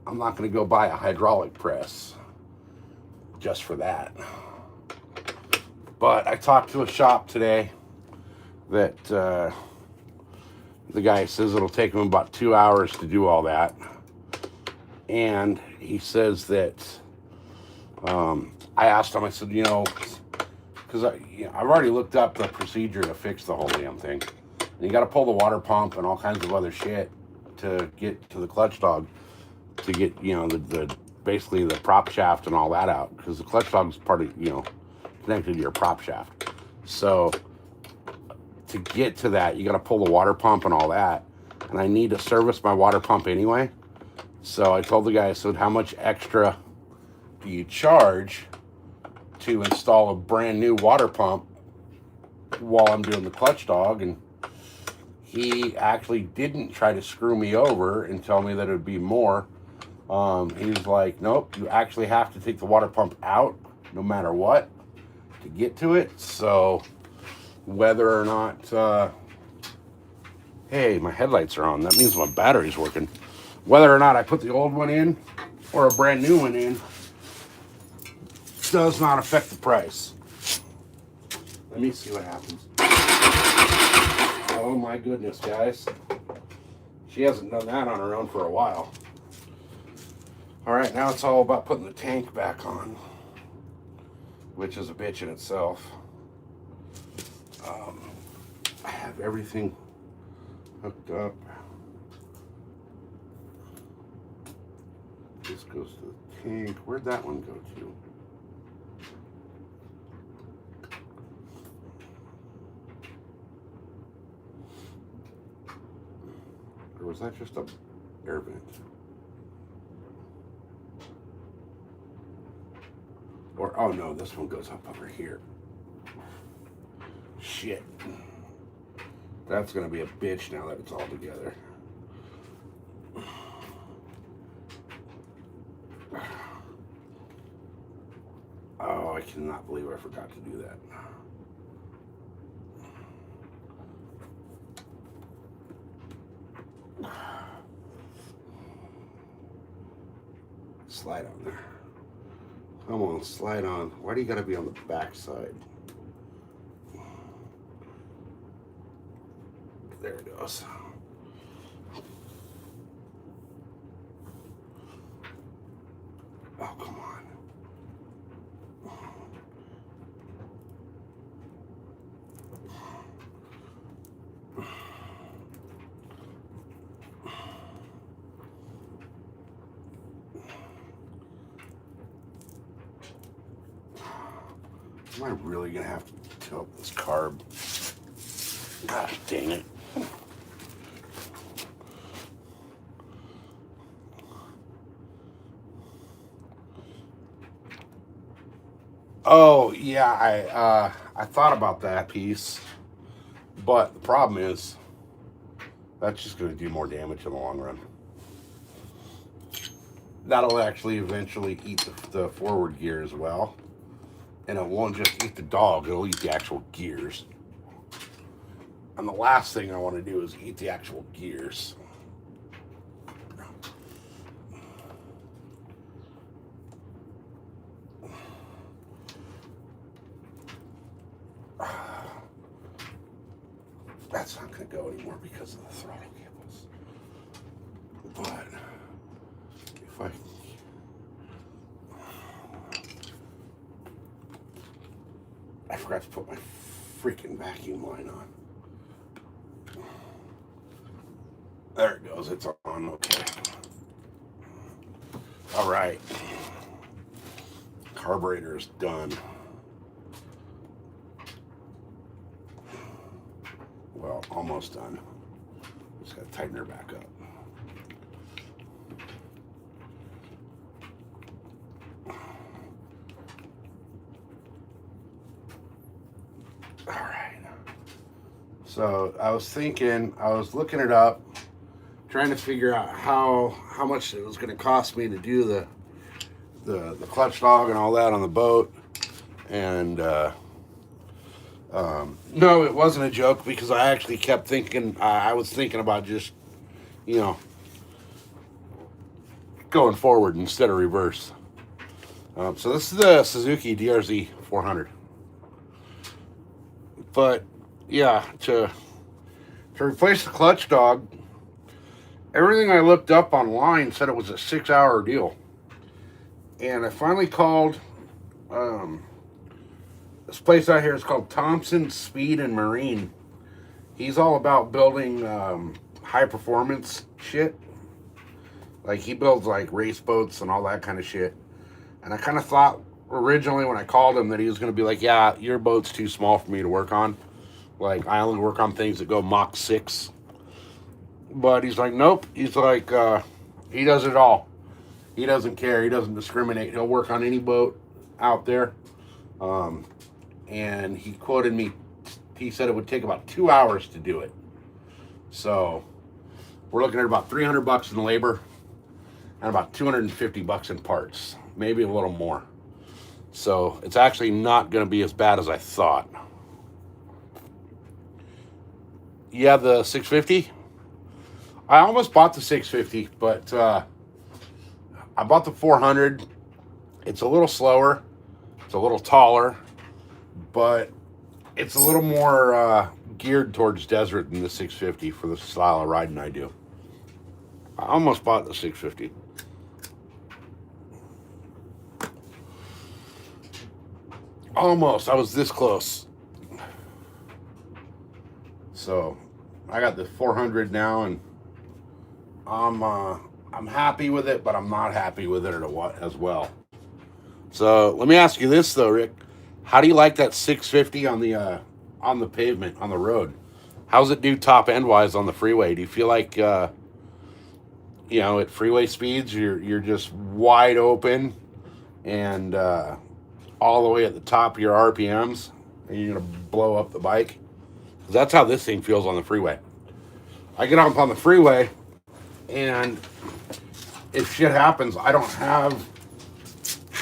I'm not going to go buy a hydraulic press just for that. But I talked to a shop today that the guy says it'll take him about 2 hours to do all that. And he says that, I asked him, I said, you know, because I've already looked up the procedure to fix the whole damn thing. And you got to pull the water pump and all kinds of other shit to get to the clutch dog, to get, you know, the basically the prop shaft and all that out, because the clutch dog is part of, you know, connected to your prop shaft. So to get to that, you got to pull the water pump and all that. And I need to service my water pump anyway. So I told the guy, I said, how much extra do you charge to install a brand new water pump while I'm doing the clutch dog? And he actually didn't try to screw me over and tell me that it would be more. He was like, nope, you actually have to take the water pump out no matter what to get to it. So whether or not, hey, my headlights are on. That means my battery's working. Whether or not I put the old one in or a brand new one in does not affect the price. Let me see what happens. Oh my goodness, guys. She hasn't done that on her own for a while. All right, now it's all about putting the tank back on, which is a bitch in itself. I have everything hooked up. This goes to the tank. Where'd that one go to? Or was that just a air vent? Or, oh no, this one goes up over here. Shit. That's gonna be a bitch now that it's all together. Oh, I cannot believe I forgot to do that. Slide on there. Come on, slide on. Why do you gotta be on the back side? There it goes. Oh, come on. Am I really gonna have to tilt this carb? Gosh dang it. Oh yeah, I thought about that piece, but the problem is that's just going to do more damage in the long run. That'll actually eventually eat the forward gear as well, and it won't just eat the dog; it'll eat the actual gears. And the last thing I want to do is eat the actual gears. That's not going to go anymore because of the throttle cables. But if I forgot to put my freaking vacuum line on. There it goes. It's on. Okay. All right. Carburetor is done. Well, almost done. Just gotta tighten her back up. All right. So I was looking it up, trying to figure out how much it was going to cost me to do the clutch dog and all that on the boat, and no, it wasn't a joke, because I actually kept thinking, I was thinking about just, you know, going forward instead of reverse. So this is the Suzuki Drz 400. But yeah, to replace the clutch dog, everything I looked up online said it was a 6-hour deal. And I finally called this place out here. It's called Thompson Speed and Marine. He's all about building high performance shit. Like he builds like race boats and all that kind of shit. And I kind of thought originally when I called him that he was going to be like, yeah, your boat's too small for me to work on. Like I only work on things that go Mach 6. But he's like, nope. He's like, he does it all. He doesn't care. He doesn't discriminate. He'll work on any boat out there. And he quoted me. He said it would take about 2 hours to do it. So we're looking at about $300 in labor and about $250 in parts, maybe a little more. So it's actually not going to be as bad as I thought. You have the 650? I almost bought the 650, but I bought the 400. It's a little slower. It's a little taller, but it's a little more geared towards desert than the 650 for the style of riding I do. I almost bought the 650. Almost. I was this close. So I got the 400 now, and I'm happy with it, but I'm not happy with it as well. So let me ask you this though, Rick. How do you like that 650 on the pavement on the road? How's it do top end wise on the freeway? Do you feel like at freeway speeds you're just wide open and all the way at the top of your RPMs and you're gonna blow up the bike? 'Cause that's how this thing feels on the freeway. I get up on the freeway and if shit happens, I don't have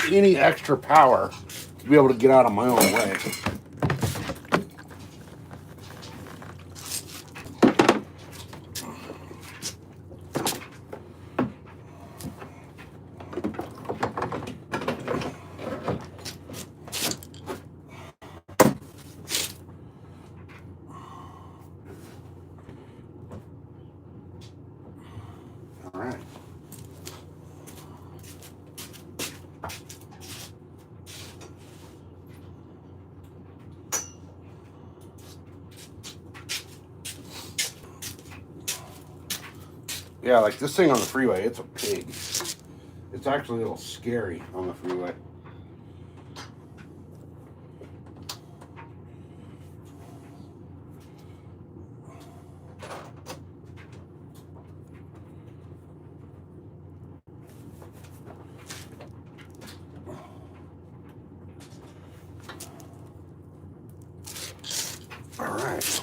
any extra power to be able to get out of my own way. All right. Yeah, like this thing on the freeway, it's a pig. It's actually a little scary on the freeway. All right.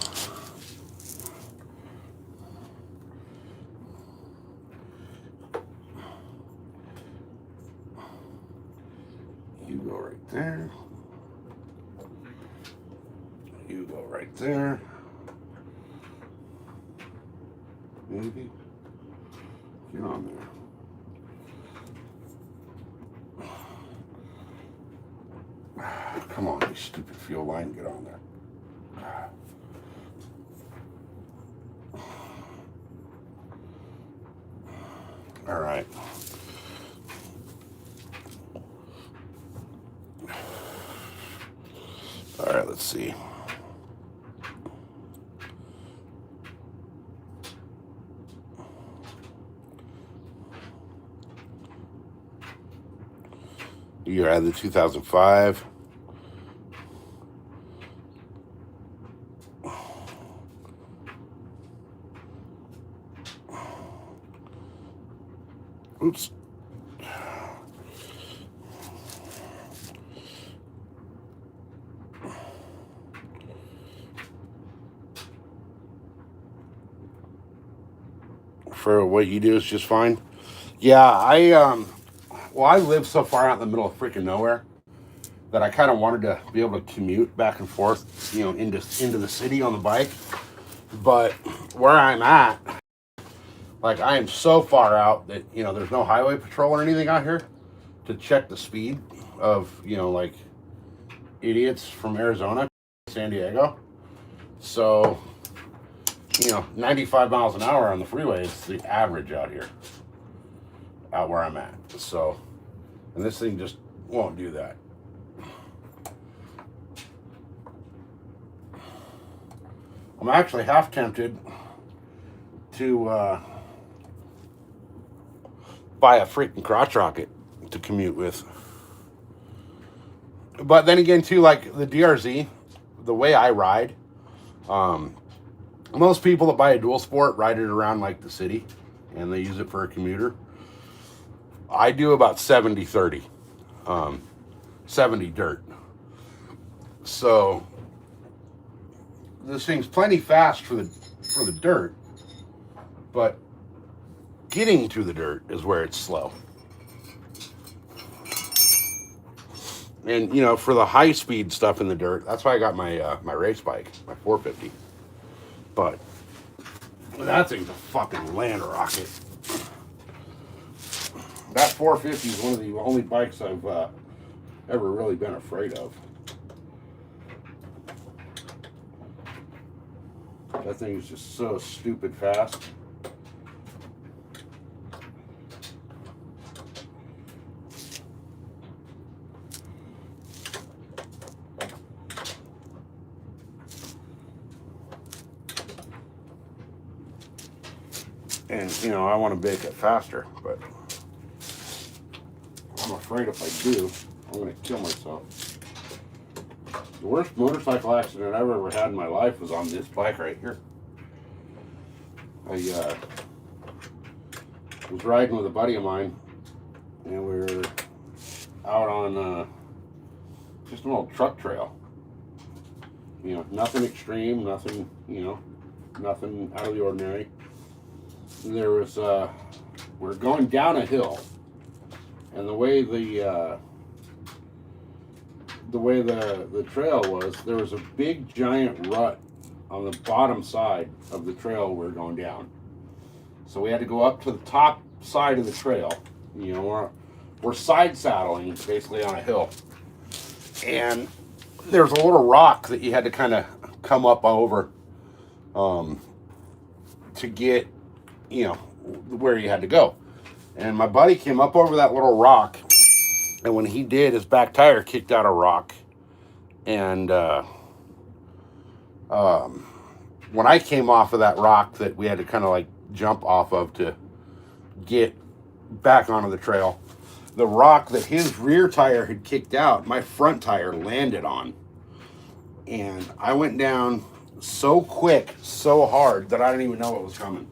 You go right there. You go right there. Maybe. Get on there. Come on, you stupid fuel line. Get on there. All right. All right, let's see. You're at the 2005. Oops. For what you do is just fine. Yeah, I live so far out in the middle of freaking nowhere that I kind of wanted to be able to commute back and forth, into the city on the bike. But where I'm at, Like, I am so far out that, you know, there's no highway patrol or anything out here to check the speed of, you know, like, idiots from Arizona, San Diego. So, you know, 95 miles an hour on the freeway is the average out here, out where I'm at. So, and this thing just won't do that. I'm actually half tempted to buy a freaking crotch rocket to commute with. But then again, too, like the DRZ, the way I ride, most people that buy a dual sport ride it around like the city, and they use it for a commuter. I do about 70-30, 70 dirt. So this thing's plenty fast for the dirt, but getting to the dirt is where it's slow. And, you know, for the high-speed stuff in the dirt, that's why I got my my race bike, my 450. But that thing's a fucking land rocket. That 450 is one of the only bikes I've ever really been afraid of. That thing is just so stupid fast. And, you know, I want to make it faster, but I'm afraid if I do, I'm going to kill myself. The worst motorcycle accident I've ever had in my life was on this bike right here. I was riding with a buddy of mine, and we were out on just an old truck trail. You know, nothing extreme, nothing, you know, nothing out of the ordinary. There was we're going down a hill, and the way the trail was, there was a big giant rut on the bottom side of the trail we were going down. So we had to go up to the top side of the trail. You know, we're side saddling basically on a hill, and there's a little rock that you had to kind of come up over to get, you know, where you had to go. And my buddy came up over that little rock, and when he did, his back tire kicked out a rock. And when I came off of that rock that we had to kind of like jump off of to get back onto the trail, the rock that his rear tire had kicked out, my front tire landed on. And I went down so quick, so hard, that I didn't even know what was coming.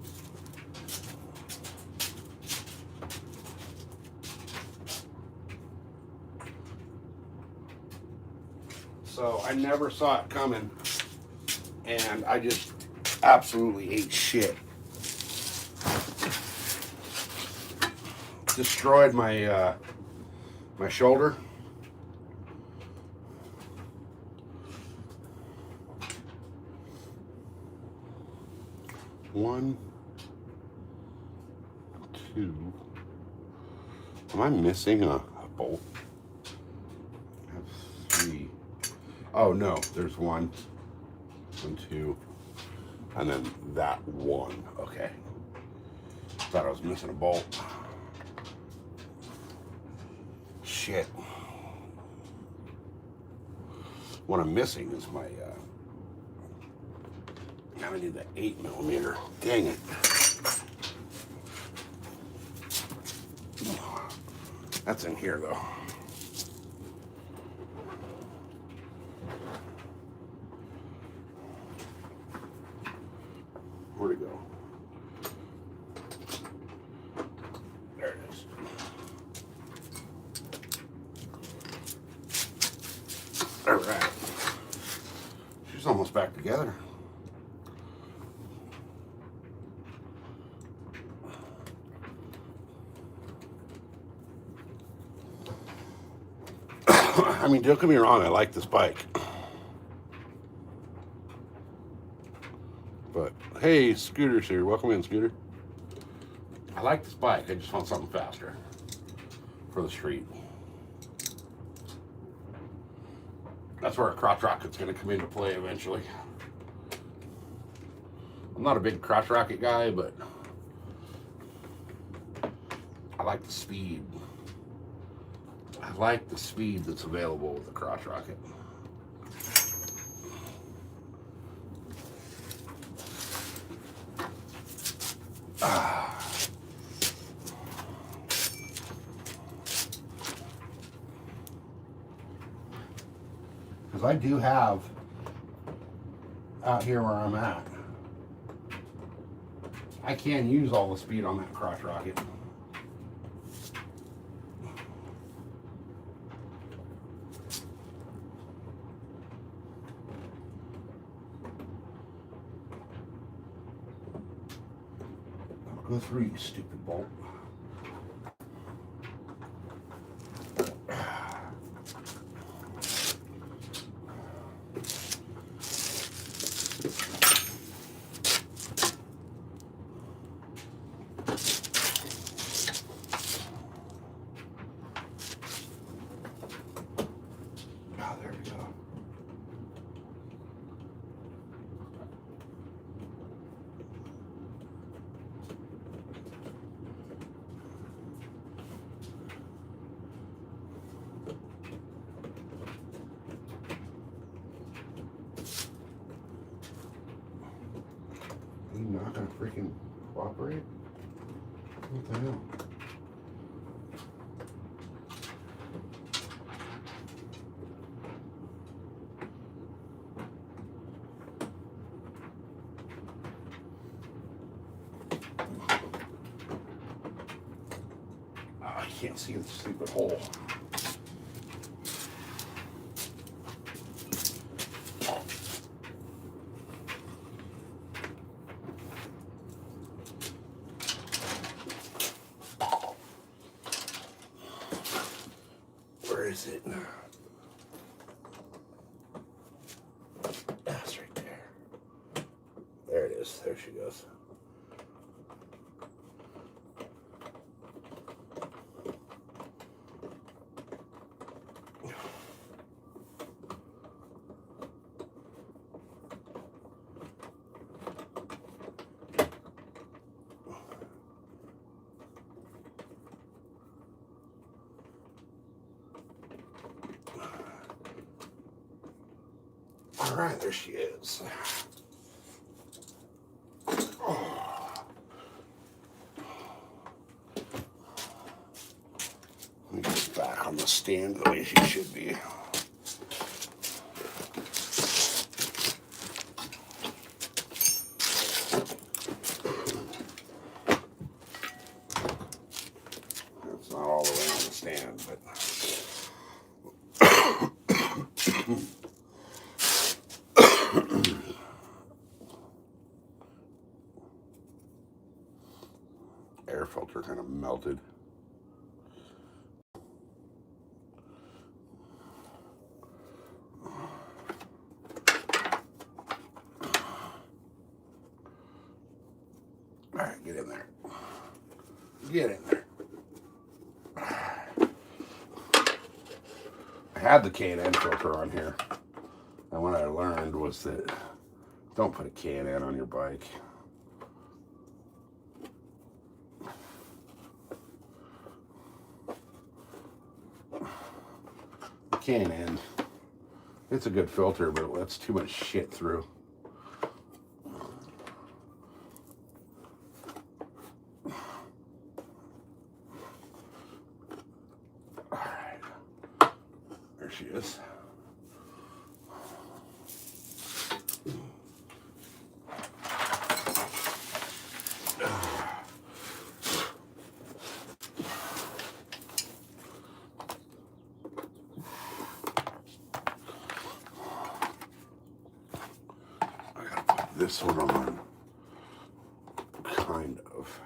So I never saw it coming, and I just absolutely ate shit. Destroyed my my shoulder. One, two. Am I missing a bolt? I have three. Oh no, there's one, two, and then that one. Okay. Thought I was missing a bolt. Shit. What I'm missing is my, now I need the 8mm. Dang it. That's in here though. Where'd it go? There it is. All right. She's almost back together. I mean, don't get me wrong, I like this bike. But, hey, Scooter's here. Welcome in, Scooter. I like this bike. I just want something faster for the street. That's where a crotch rocket's going to come into play eventually. I'm not a big crotch rocket guy, but I like the speed. I like the speed that's available with the crotch rocket. Because I do have, out here where I'm at, I can use all the speed on that crotch rocket. I'll go through, you stupid bolt. There we go. Are you not gonna freaking cooperate? What the hell? I can't see the stupid hole. Where is it? That's right there. There it is. There she goes. All right, there she is. Oh. Let me get back on the stand the way she should be. It's not all the way on the stand, but air filter kind of melted. All right, get in there. Get in there. I had the K&N filter on here, and what I learned was that don't put a K&N on your bike. K&N, it's a good filter, but it lets too much shit through. All right, there she is. This one on, kind of.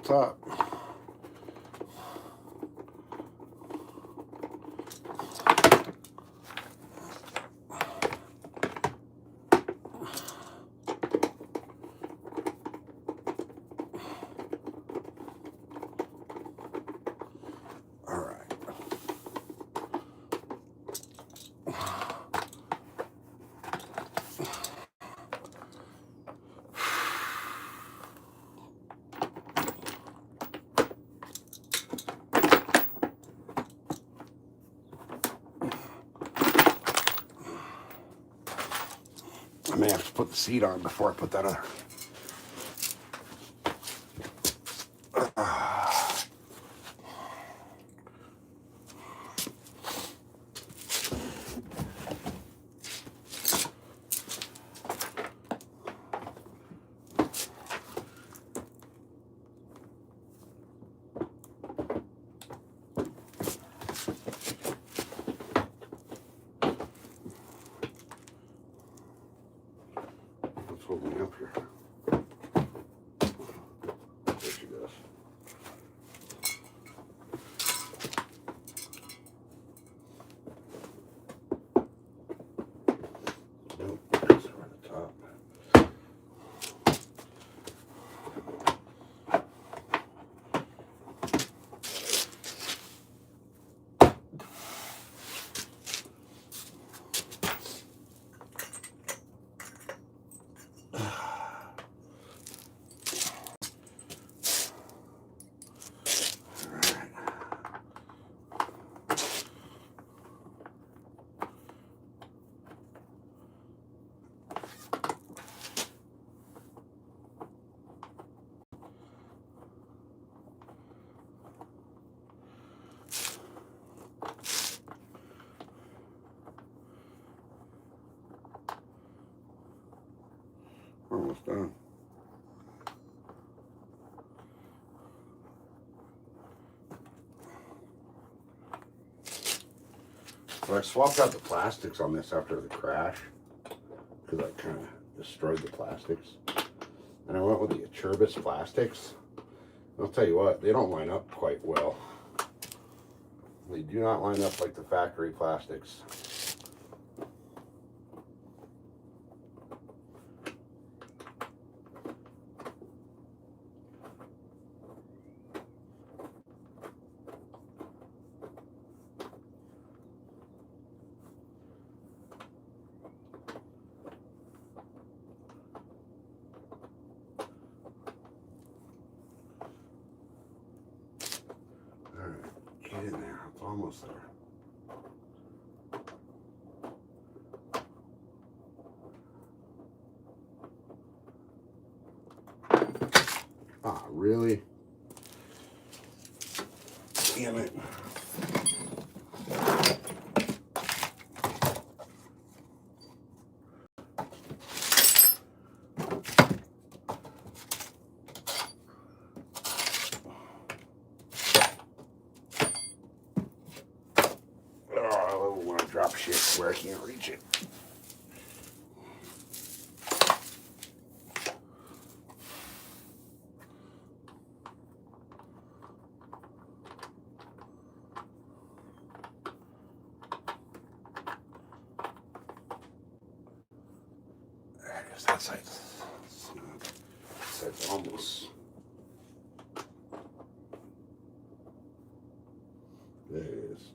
top. I may have to put the seat on before I put that other. Let's hold me up here. There she goes. Nope, that's over the top. We're almost done. So I swapped out the plastics on this after the crash because I kind of destroyed the plastics. And I went with the Drz plastics. I'll tell you what, they don't line up quite well. They do not line up like the factory plastics. Get in there, it's almost there. Ah, really? Damn it. Drop shit where I can't reach it. There it is, that side's almost. There it is.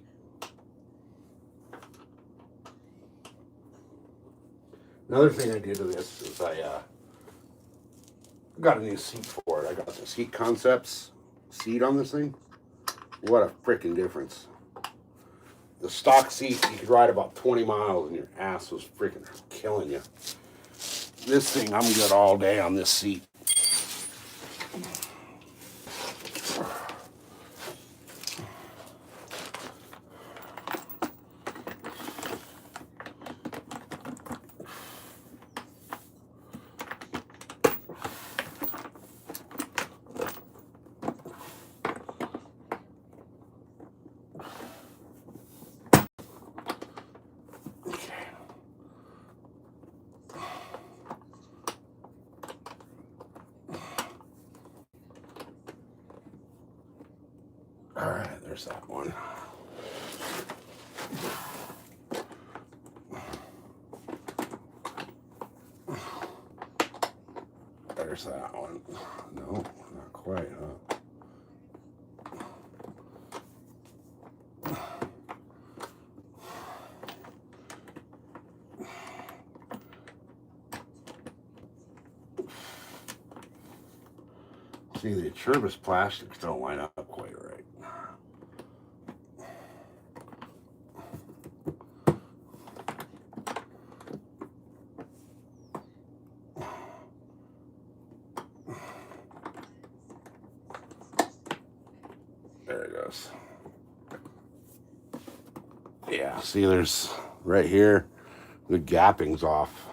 Another thing I did to this is I got a new seat for it. I got the Seat Concepts seat on this thing. What a freaking difference. The stock seat, you could ride about 20 miles and your ass was freaking killing you. This thing, I'm good all day on this seat. All right, there's that one. There's that one. No, not quite, huh? See, the Cherbis plastics don't line up quite right. There it goes. Yeah, see, there's right here, the gapping's off.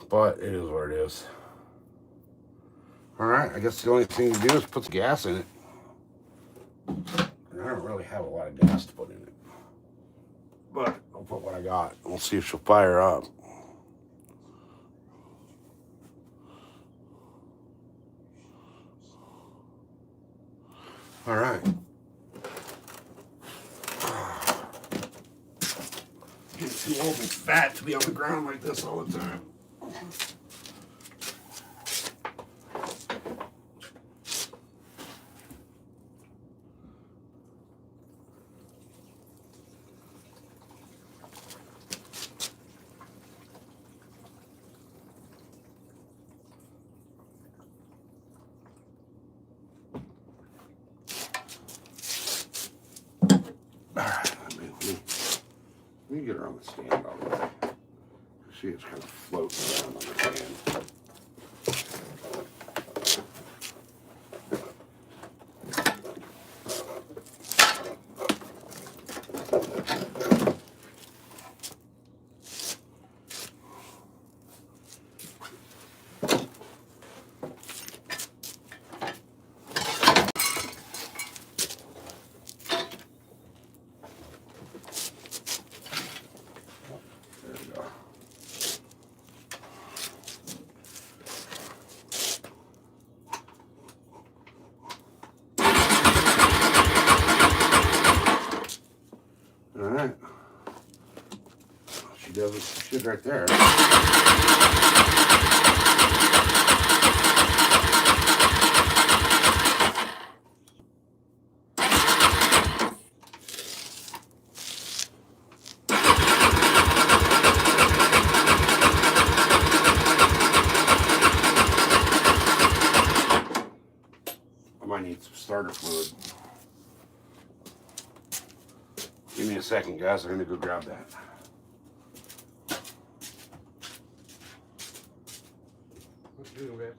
But it is what it is. All right, I guess the only thing to do is put the gas in it. And I don't really have a lot of gas to put in it. But I'll put what I got. We'll see if she'll fire up. All right. Getting too old and fat to be on the ground like this all the time. Let me get her on the stand all the way. She is kind of floating around on the stand. All right. She does it. Shit right there. I might need some starter fluid. Give me a second, guys. I'm gonna go grab that. What you doing, babe?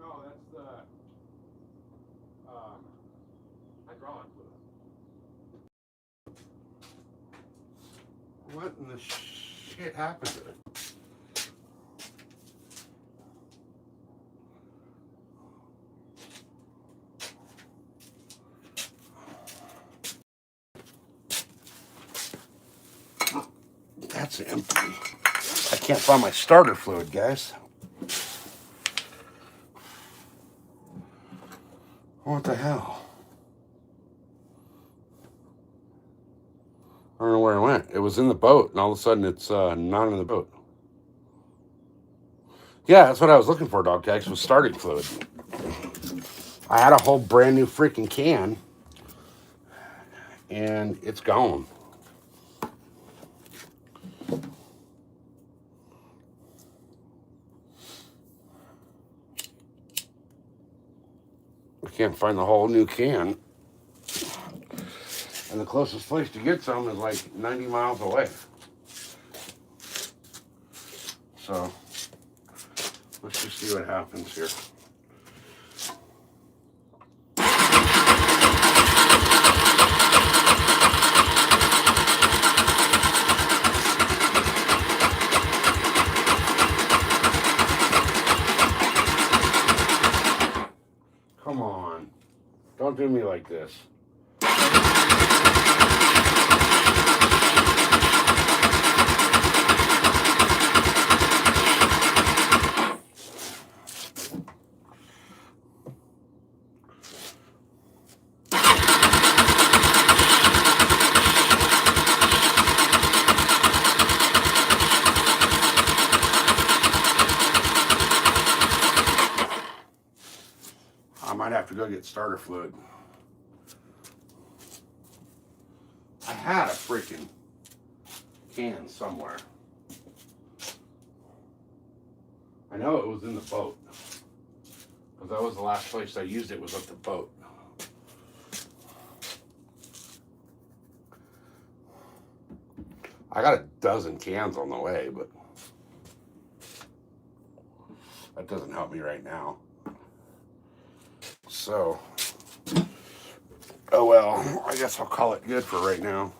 No, that's the hydraulic fluid. What in the shit happened to it? That's empty. I can't find my starter fluid, guys. What the hell? I don't know where it went. It was in the boat, and all of a sudden it's not in the boat. Yeah, that's what I was looking for, dog tags, was starting fluid. I had a whole brand new freaking can, and it's gone. I can't find the whole new can. And the closest place to get some is like 90 miles away. So, let's just see what happens here. Come on. Don't do me like this. I might have to go get starter fluid. I had a freaking can somewhere. I know it was in the boat, because that was the last place I used it, was up the boat. I got a dozen cans on the way, but that doesn't help me right now. So, oh well, I guess I'll call it good for right now.